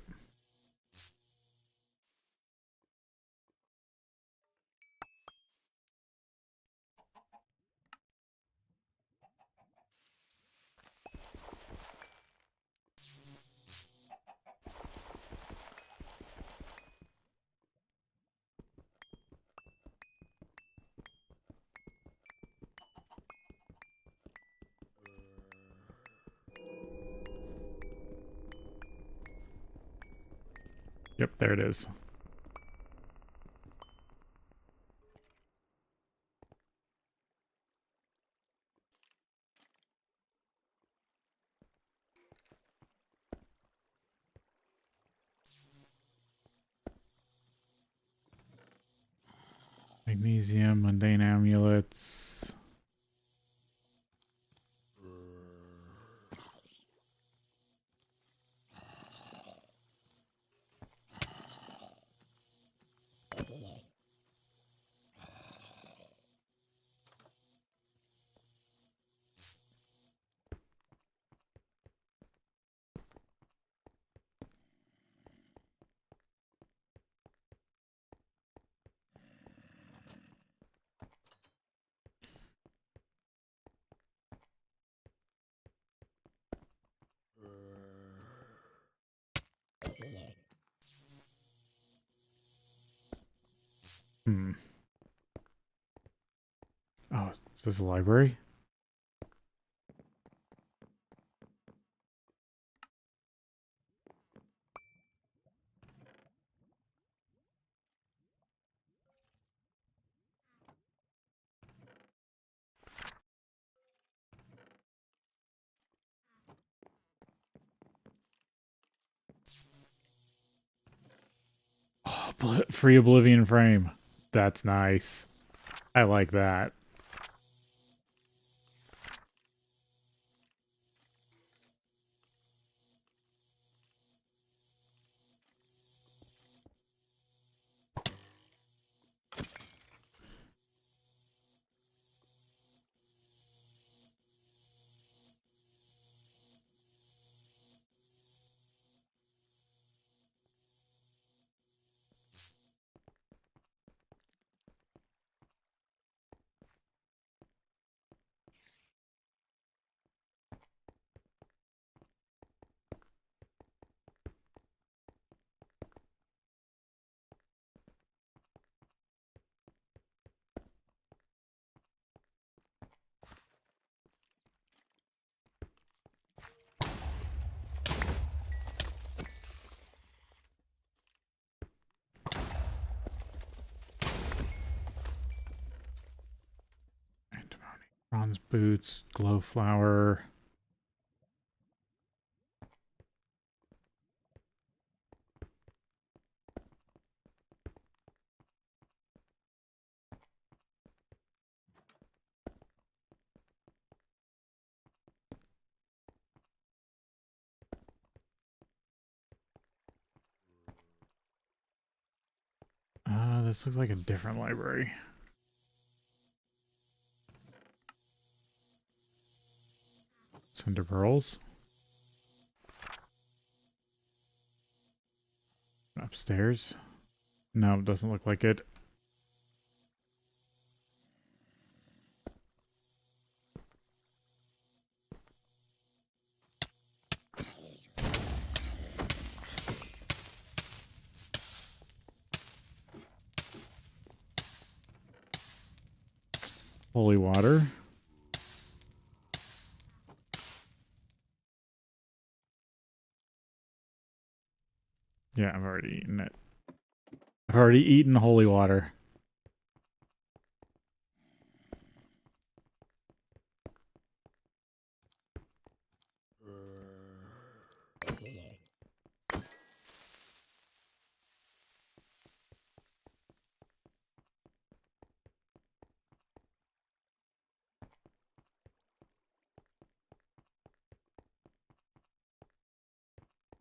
Yep, there it is. Magnesium, mundane amulets. Hmm. Oh, is this a library? Oh, free Oblivion frame. That's nice. I like that. Antimony. Bronze boots, glow flower. This looks like a different library. Cinder pearls. Upstairs. No, it doesn't look like it. Holy water. Yeah, I've already eaten it. I've already eaten holy water.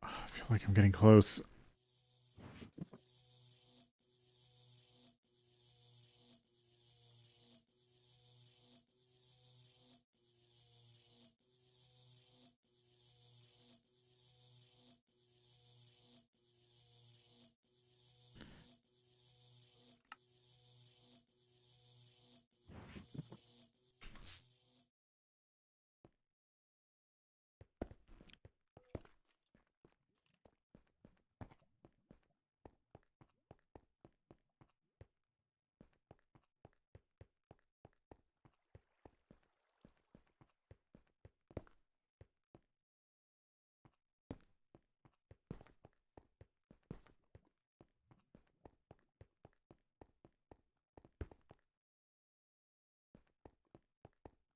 I feel like I'm getting close.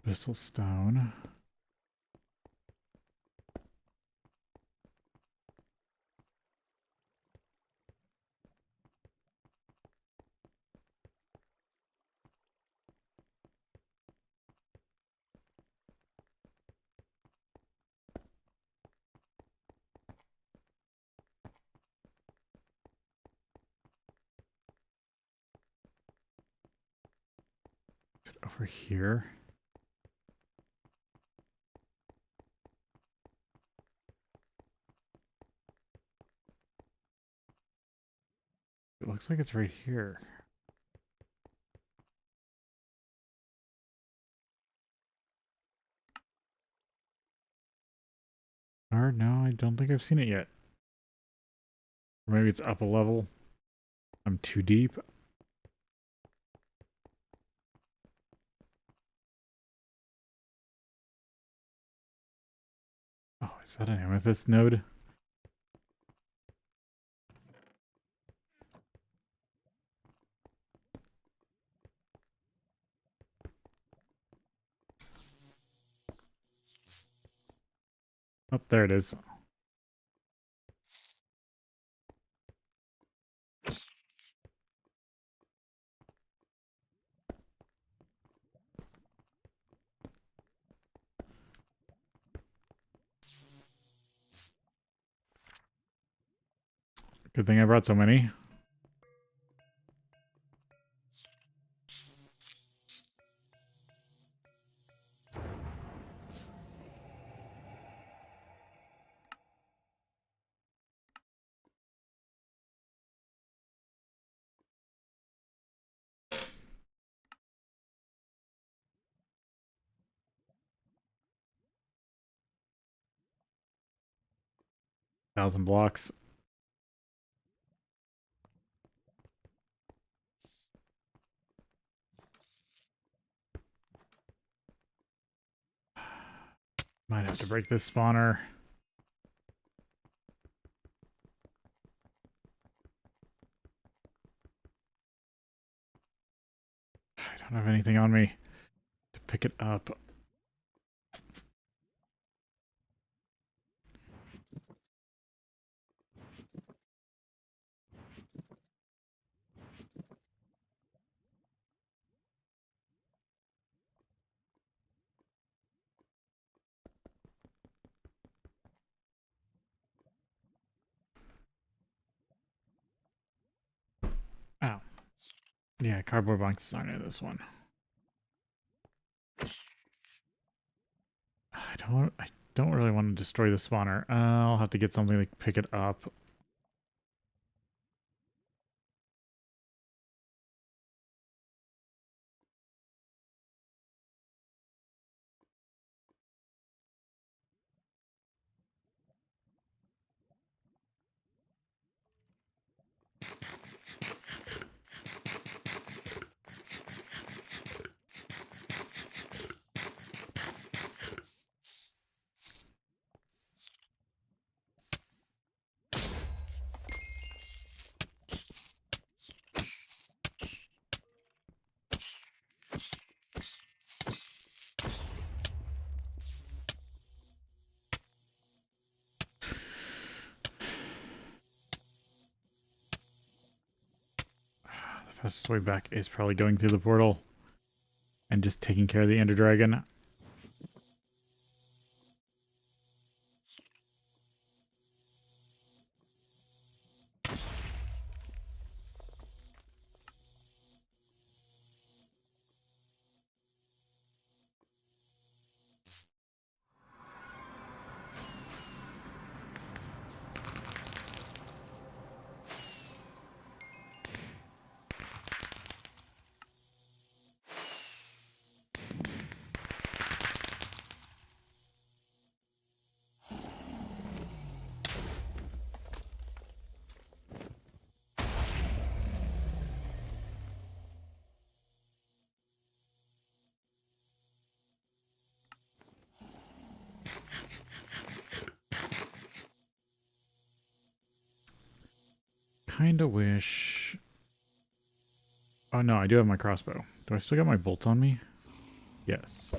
Crystal stone. Is it over here? It looks like it's right here. Or no, I don't think I've seen it yet. Or maybe it's up a level. I'm too deep. Oh, is that an amethyst node? Oh, there it is. Good thing I brought so many. Thousand blocks. Might have to break this spawner. I don't have anything on me to pick it up. Oh. Yeah, cardboard boxes aren't in this one. I don't really want to destroy the spawner. I'll have to get something to pick it up. The fastest way back is probably going through the portal and just taking care of the Ender Dragon. Kinda wish... Oh no, I do have my crossbow. Do I still got my bolts on me? Yes.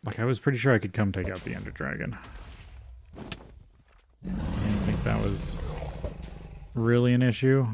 Like, I was pretty sure I could come take out the Ender Dragon. I didn't think that was really an issue.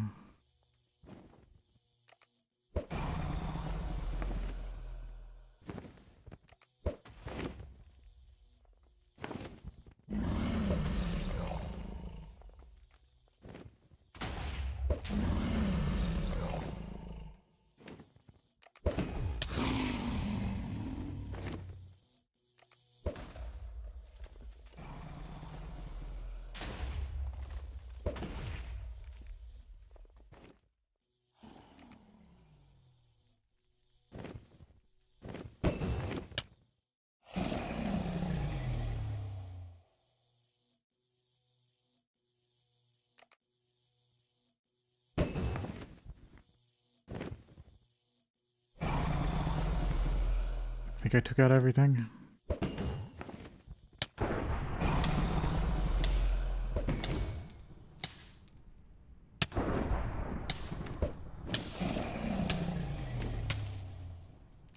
I think I took out everything.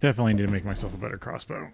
Definitely need to make myself a better crossbow.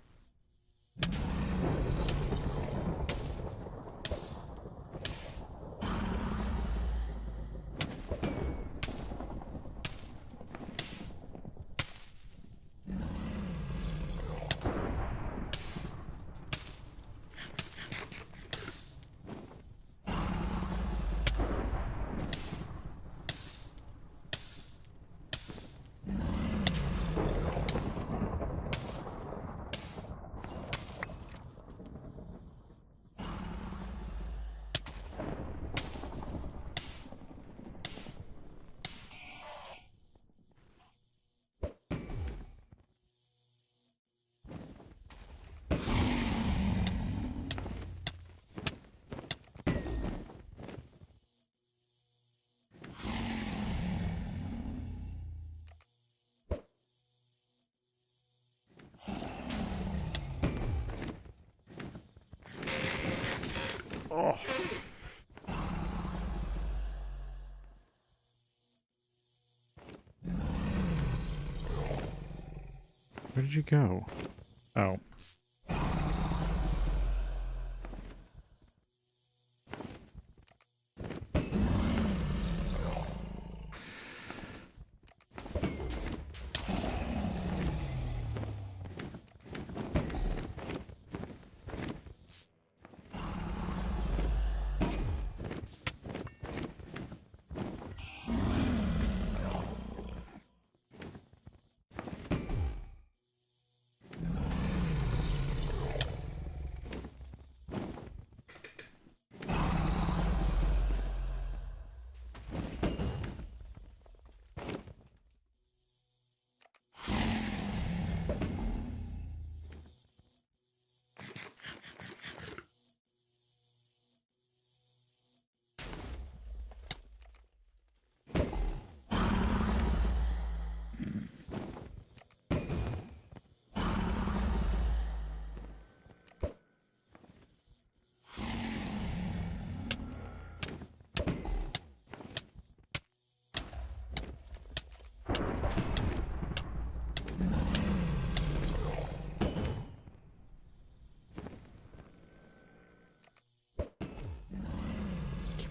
Oh. Where did you go? Oh.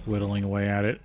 Whittling away at it.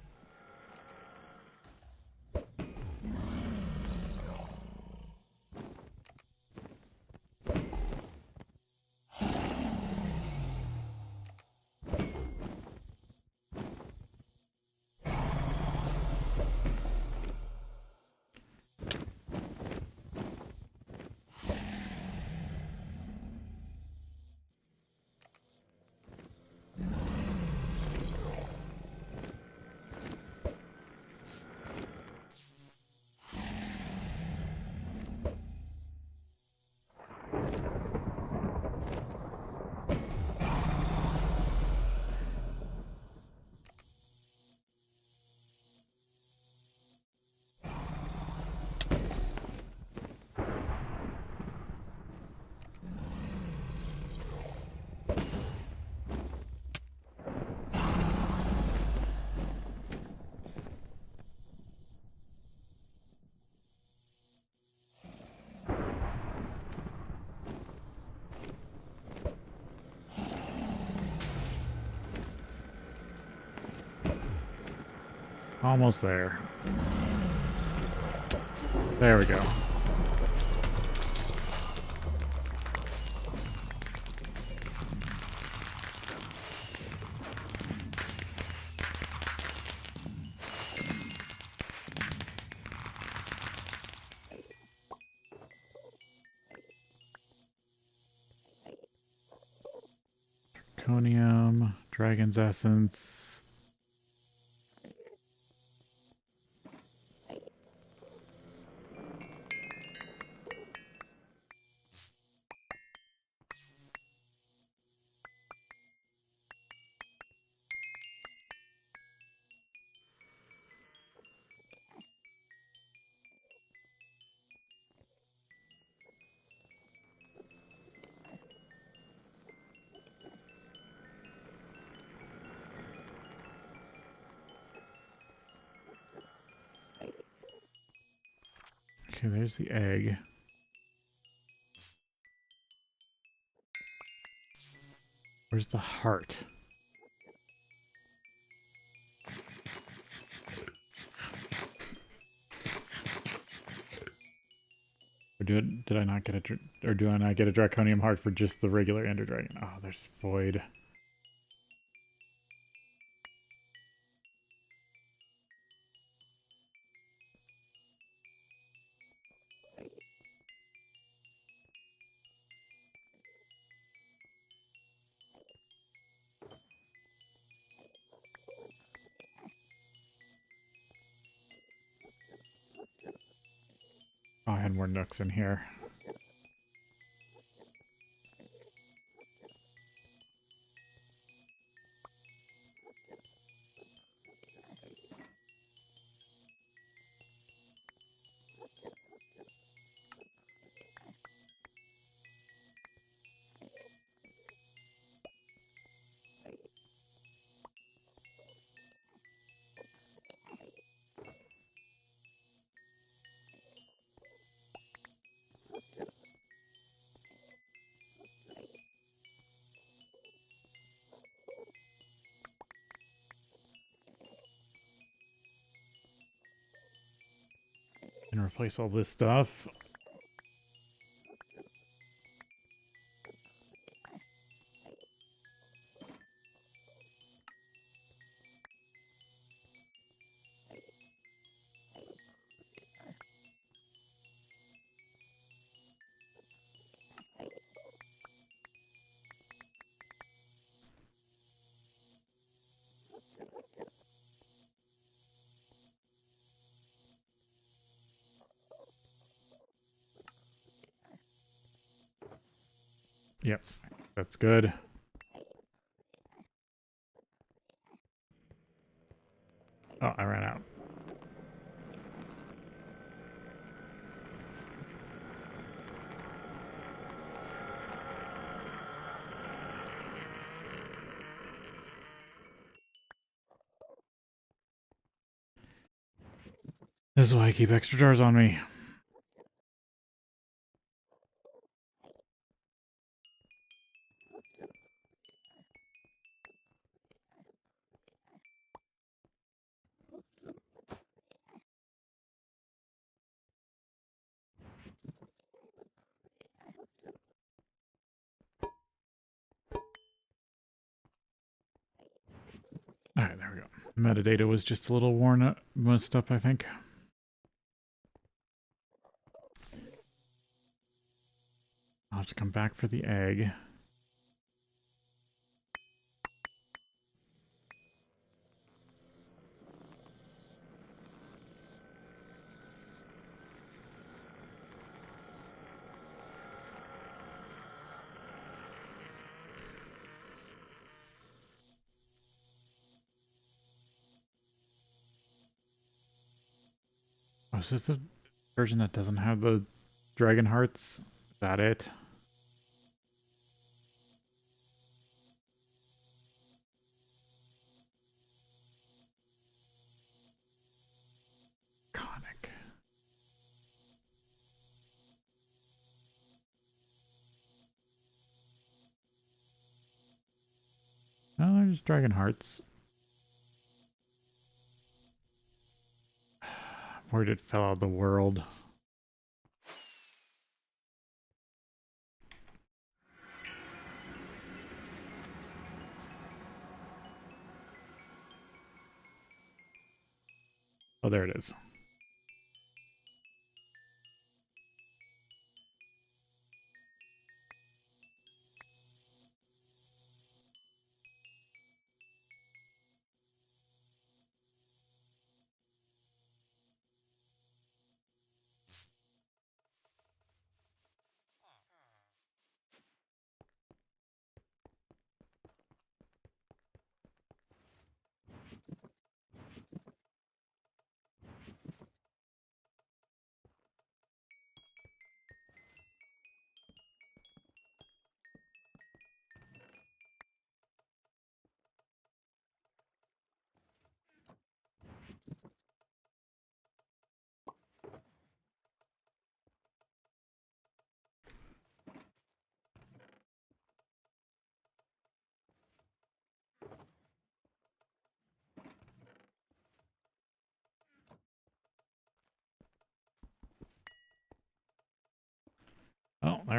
Almost there. There we go. Draconium, Dragon's Essence. Okay, there's the egg. Where's the heart? Or did I not get or do I not get a draconium heart for just the regular Ender Dragon? Oh, there's void. Oh, I had more nooks in here. And replace all this stuff. Yep, that's good. Oh, I ran out. This is why I keep extra jars on me. Alright, there we go. Metadata was just a little messed up, I think. I'll have to come back for the egg. Oh, is this the version that doesn't have the dragon hearts? Is that it? Conic. Oh, there's dragon hearts. Where did it fell out of the world? Oh, there it is.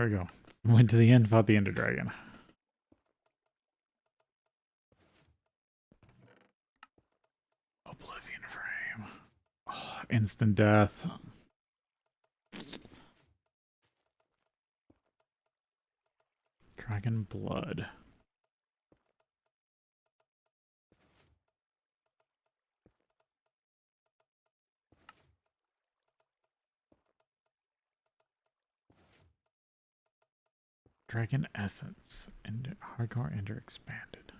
There we go. Went to the end, fought the Ender Dragon. Oblivion Frame. Oh, instant death. Dragon Blood. Dragon Essence. And Hardcore Ender Expanded.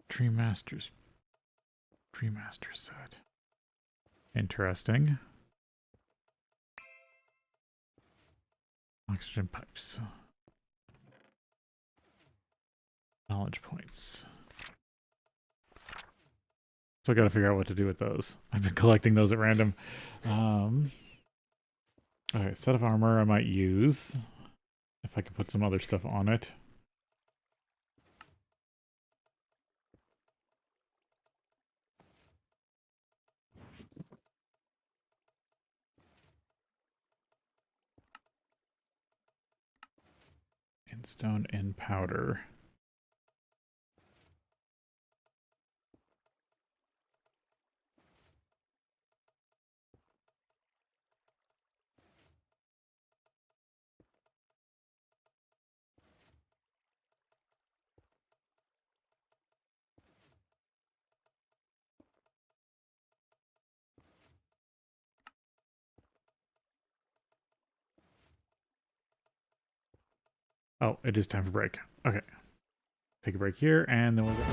Tree Master set. Interesting. Oxygen pipes. Knowledge points. So I gotta figure out what to do with those. I've been collecting those at random. Okay, set of armor I might use. If I can put some other stuff on it. In stone, in powder. Oh, it is time for break. Okay. Take a break here, and then we'll go.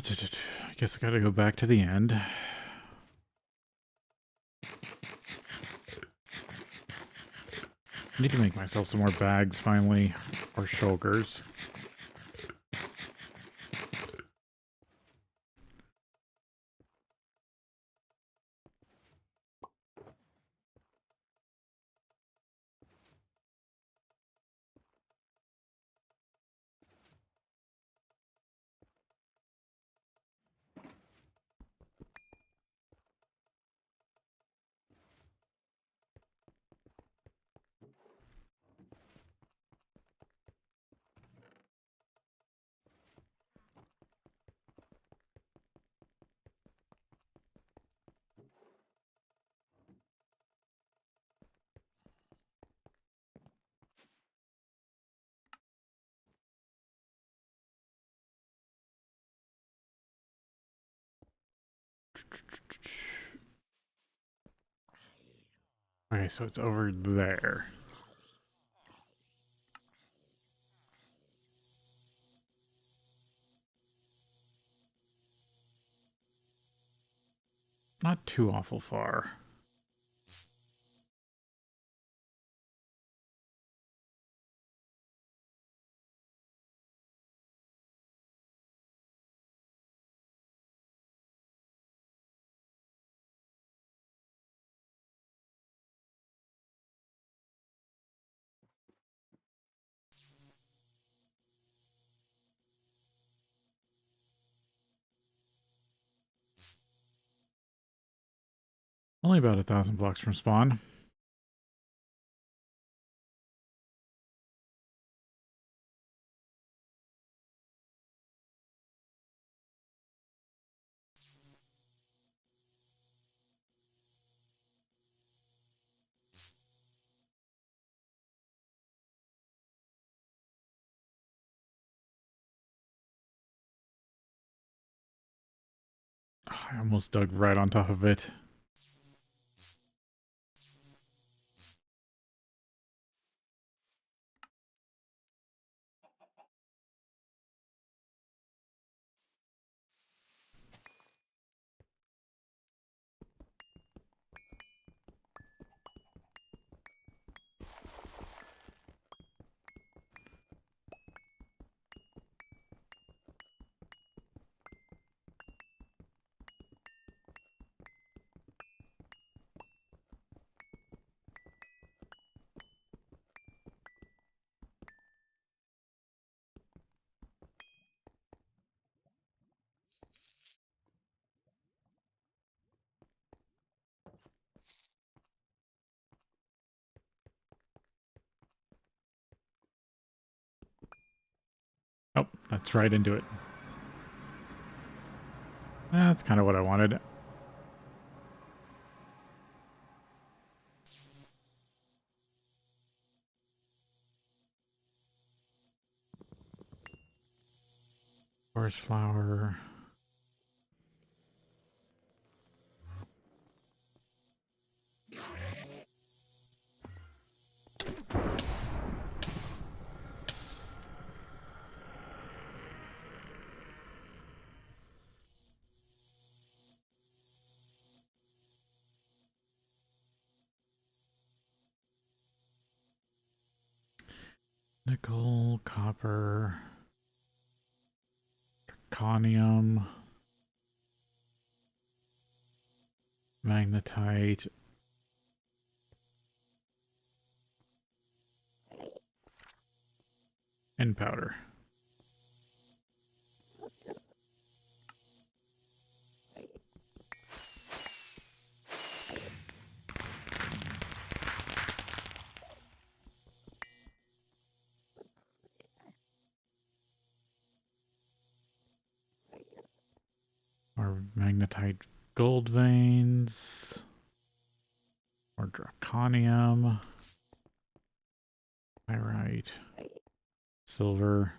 I guess I gotta go back to the end. I need to make myself some more bags finally, or shulkers. Okay, so it's over there. Not too awful far. Only about 1,000 blocks from spawn. I almost dug right on top of it. Oh, that's right into it. That's kind of what I wanted. Forest flower. Nickel, copper, zirconium, magnetite, and powder. Or magnetite gold veins. Or zirconium. Pyrite. Silver.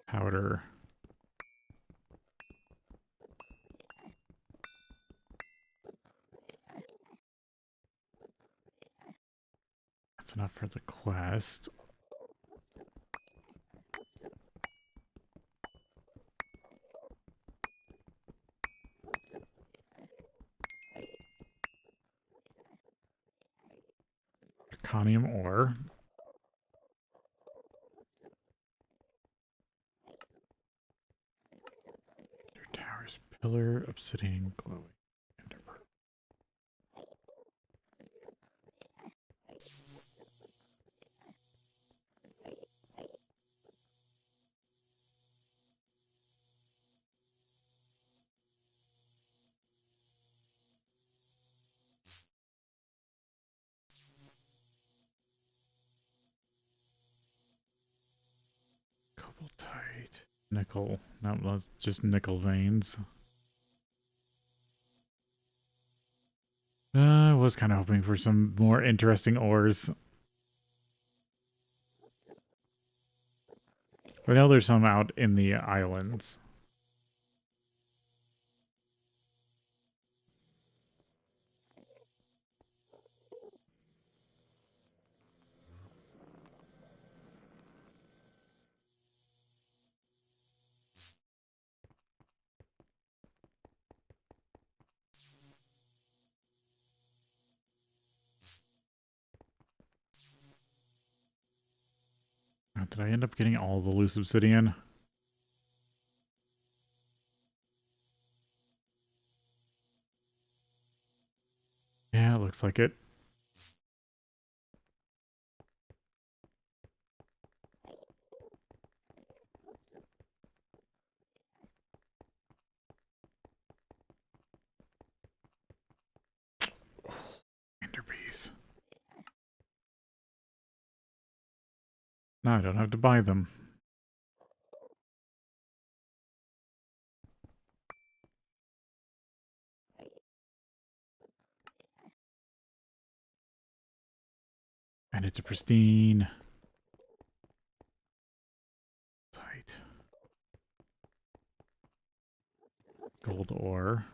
Powder. That's enough for the quest. zirconium ore. Towers, pillar, obsidian, glowing. Cobaltite. Nickel. No, that's just nickel veins. I was kind of hoping for some more interesting ores. I know there's some out in the islands. Did I end up getting all the loose obsidian? Yeah, it looks like it. Enderbees. Now I don't have to buy them. And it's a pristine. Tight. Gold ore.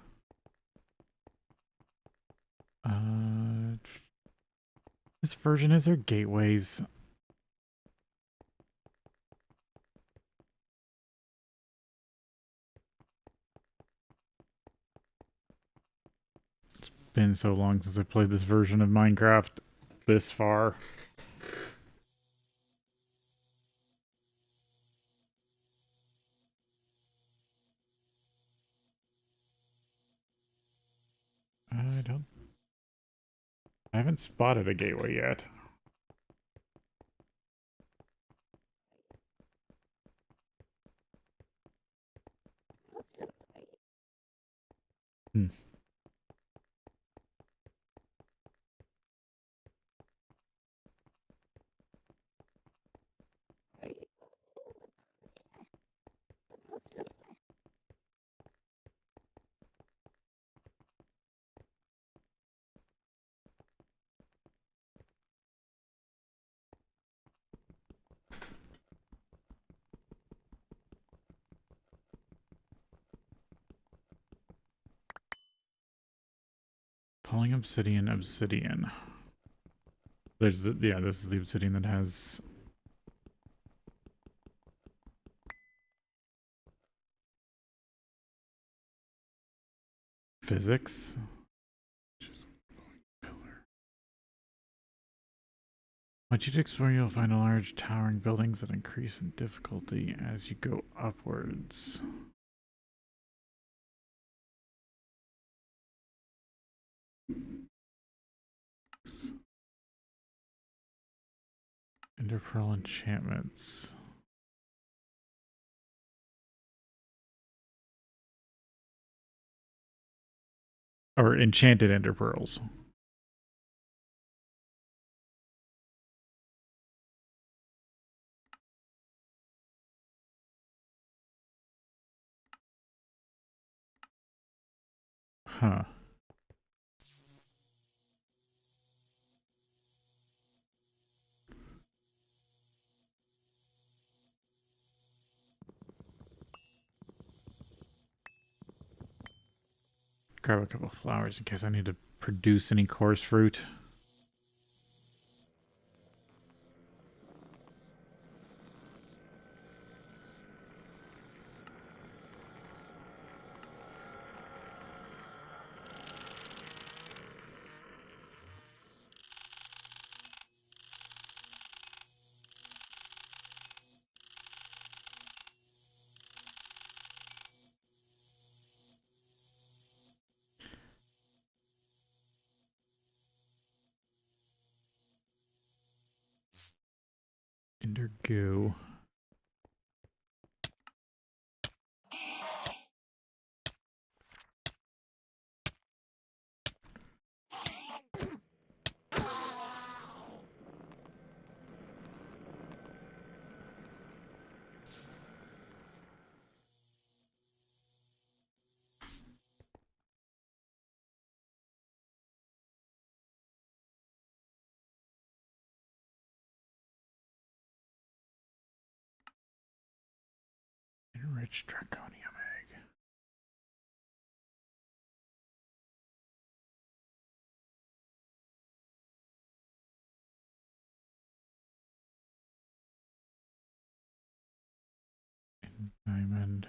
This version, is there gateways? It's been so long since I played this version of Minecraft this far. I haven't spotted a gateway yet. Hmm. Pulling obsidian, obsidian. There's the, yeah, this is the obsidian that has physics. Just pillar. Once you explore, you'll find a large towering buildings that increase in difficulty as you go upwards. Enderpearl enchantments. Or enchanted enderpearls. Huh. Grab a couple flowers in case I need to produce any coarse fruit. Ender goo. Enriched draconium egg. Diamond.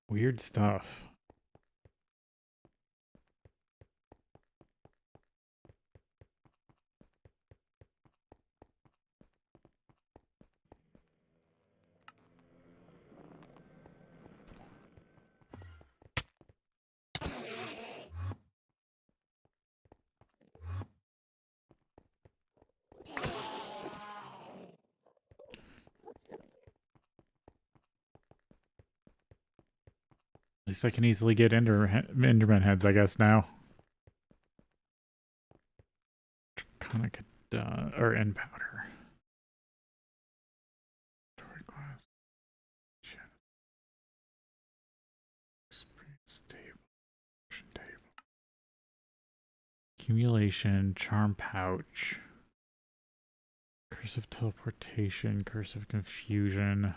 Weird stuff. At least I can easily get Enderman heads, I guess, now. Draconic or end powder. Torrid glass. Stable. Table. Accumulation. Charm pouch. Curse of teleportation. Curse of confusion.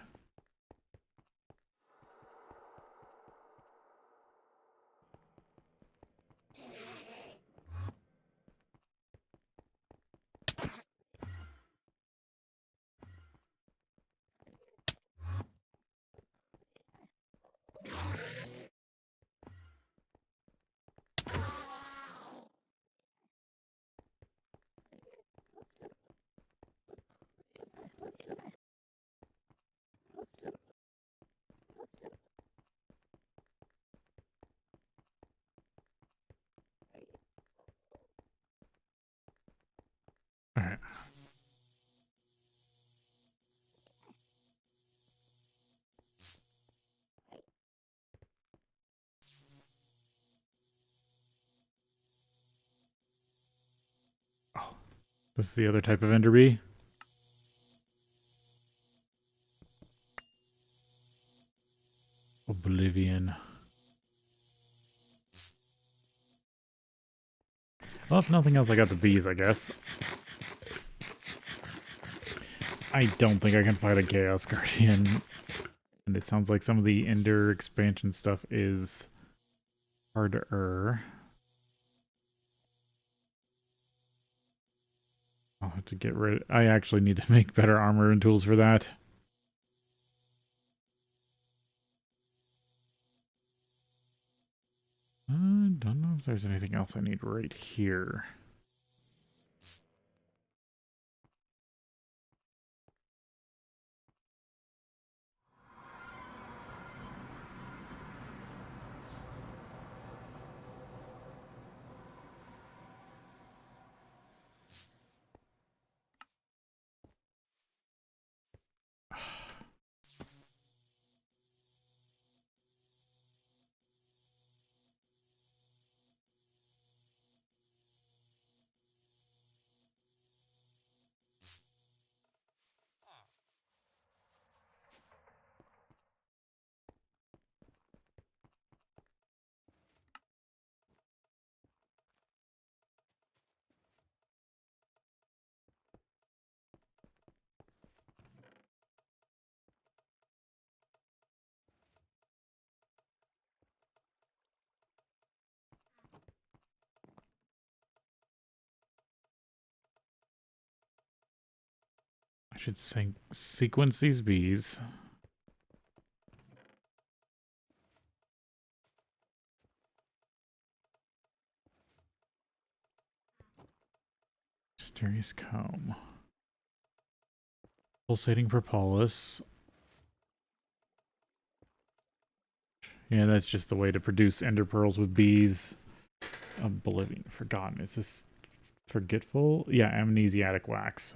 Alright. Oh, this is the other type of ender bee. Oblivion. Well, if nothing else, I got the bees, I guess. I don't think I can fight a Chaos Guardian. And it sounds like some of the Ender expansion stuff is harder. I'll have to get rid. I actually need to make better armor and tools for that. I don't know if there's anything else I need right here. should sequence these bees. Mysterious comb. Pulsating propolis. Yeah, that's just the way to produce ender pearls with bees. Oblivion, forgotten. Is this forgetful? Yeah, amnesiatic wax.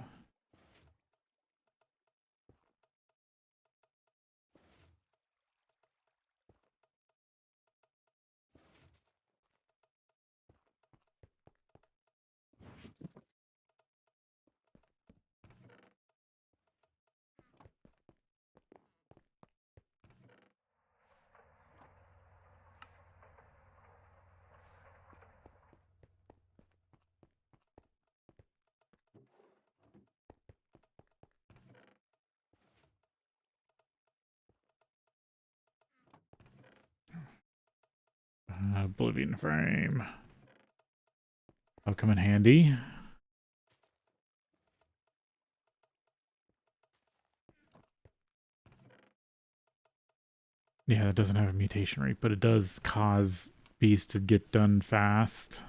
Oblivion frame. That'll come in handy. Yeah, it doesn't have a mutation rate, but it does cause bees to get done fast.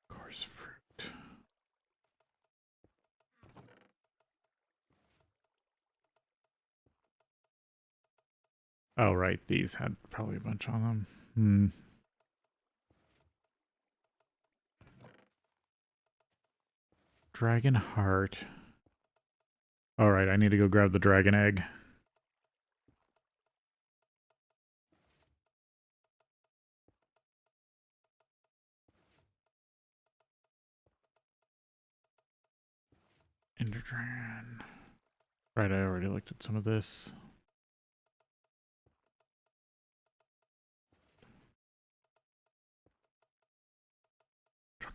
Coarse fruit. Oh, right. These had probably a bunch on them. Dragon heart. All right, I need to go grab the dragon egg. Ender dragon. Right, I already looked at some of this.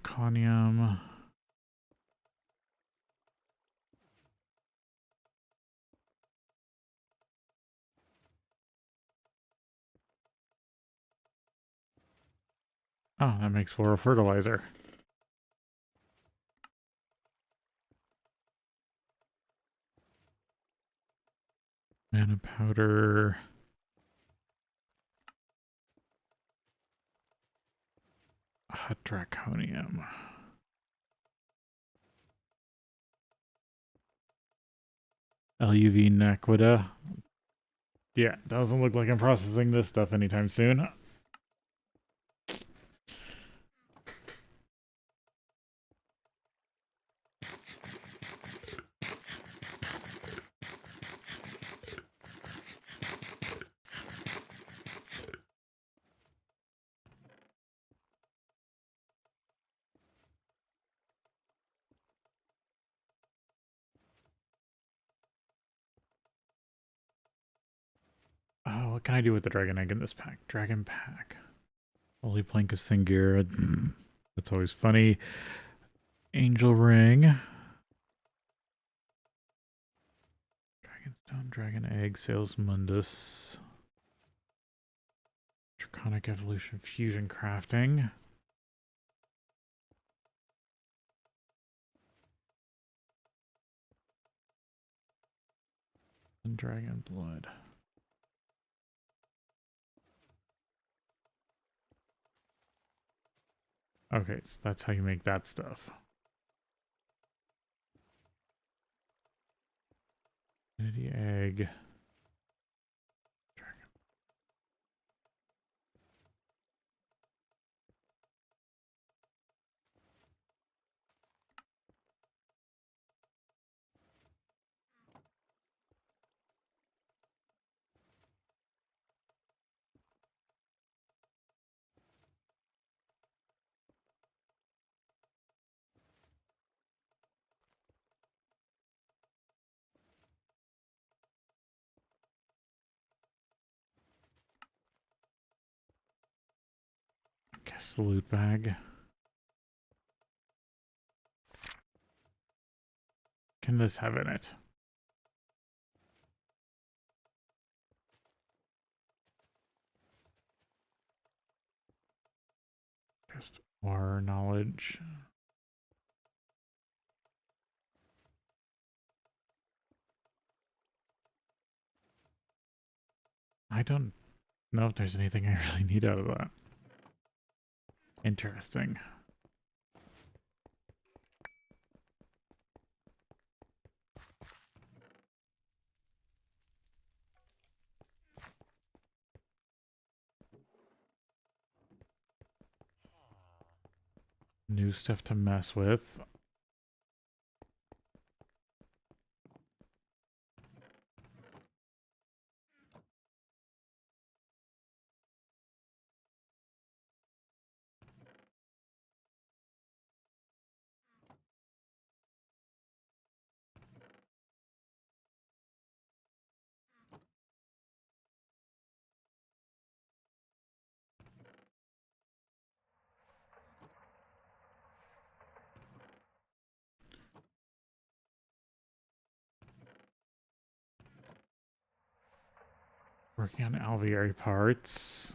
Draconium. Oh, that makes for a fertilizer. Mana powder. Hot draconium. LUV Naquita. Yeah, doesn't look like I'm processing this stuff anytime soon. Oh, what can I do with the dragon egg in this pack? Dragon pack. Holy plank of Singira. That's always funny. Angel ring. Dragonstone, dragon egg, Sales Mundus. Draconic evolution, fusion crafting. And dragon blood. Okay, so that's how you make that stuff. Infinity egg. Dragon. There's the loot bag. Can this have in it? Just more knowledge. I don't know if there's anything I really need out of that. Interesting. New stuff to mess with. Working on alveoli parts.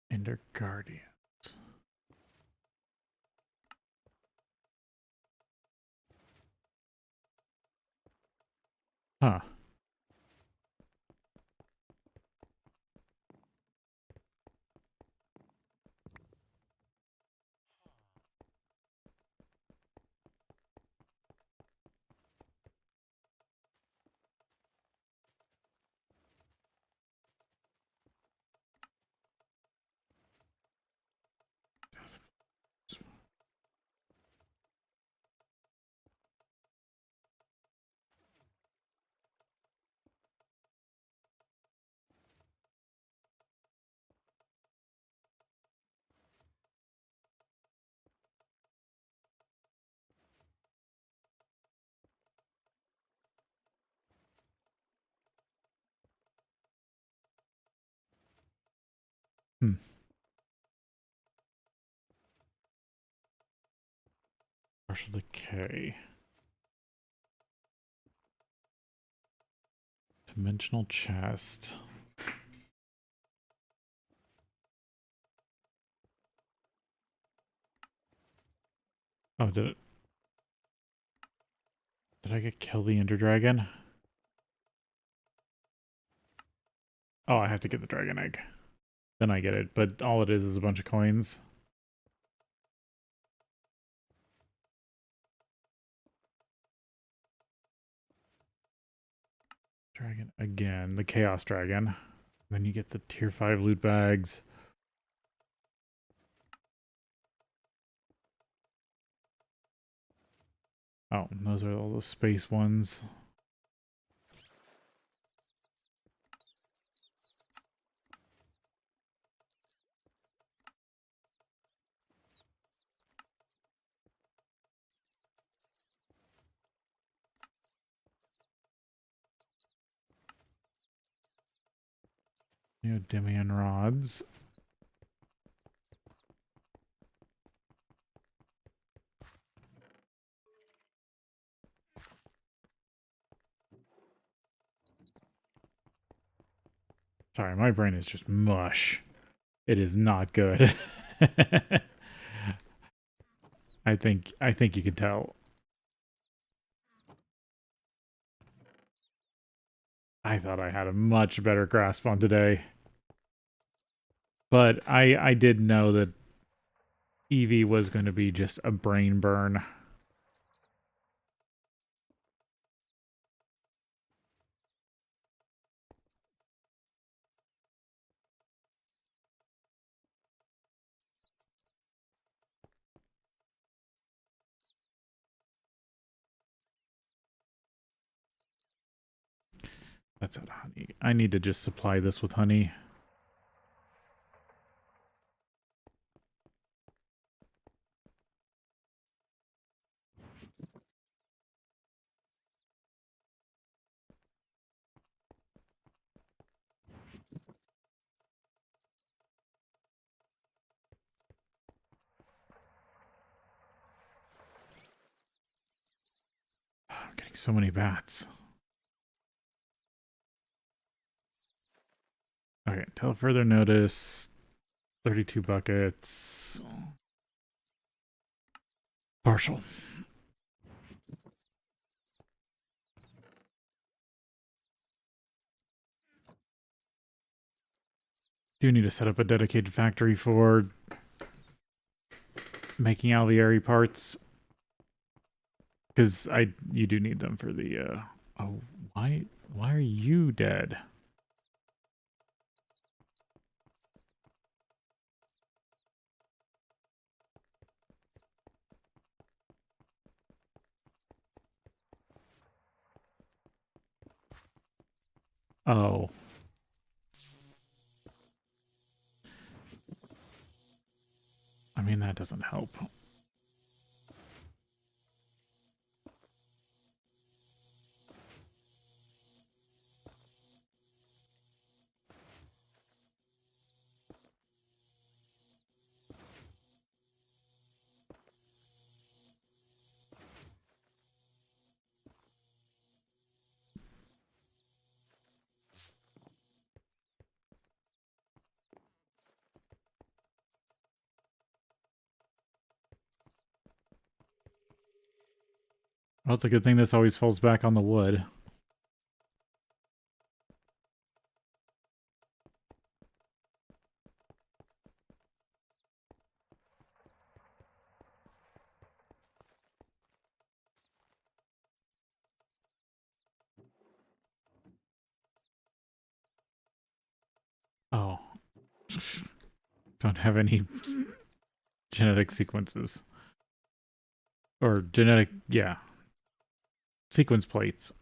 Ender Guardians. Huh. Hmm. Partial decay. Dimensional chest. Oh, did I get kill the Ender Dragon? Oh, I have to get the dragon egg. Then I get it, but all it is a bunch of coins. Dragon again, the Chaos Dragon. Then you get the tier 5 loot bags. Oh, those are all the space ones. Neodymium rods. Sorry, my brain is just mush. It is not good. I think you can tell. I thought I had a much better grasp on today. But I did know that Eevee was going to be just a brain burn. That's out of honey. I need to just supply this with honey. I'm getting so many bats. Okay, until further notice, 32 buckets. Partial. Do need to set up a dedicated factory for making alveoli parts. Because you do need them for the, oh, why are you dead? Oh. I mean, that doesn't help. Well, it's a good thing this always falls back on the wood. Oh. Don't have any genetic sequences. Or genetic, yeah. Sequence plates.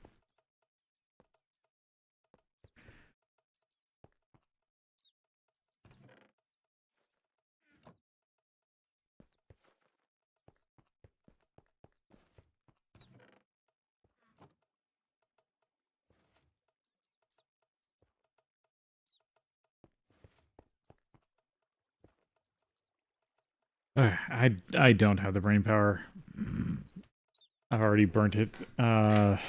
I don't have the brain power. I've already burnt it. What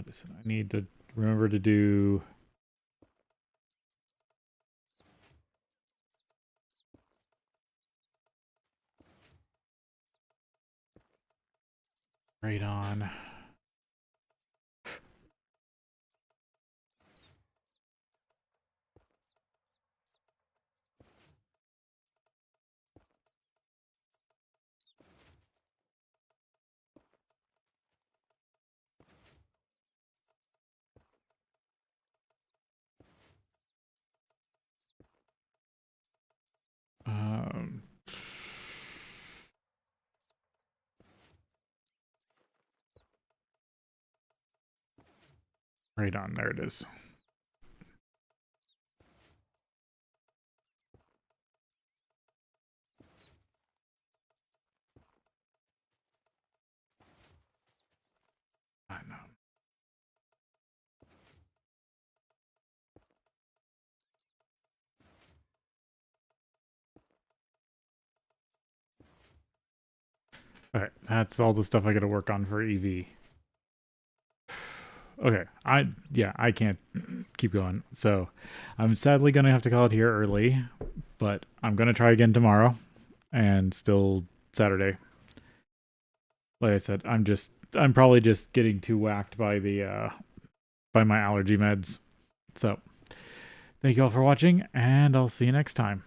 is it? I need to remember to do. Right on. Um, right on, there it is. I know. Alright, that's all the stuff I gotta work on for EV. Okay, I can't keep going. So, I'm sadly gonna have to call it here early, but I'm gonna try again tomorrow, and still Saturday. Like I said, I'm probably just getting too whacked by the by my allergy meds. So, thank you all for watching, and I'll see you next time.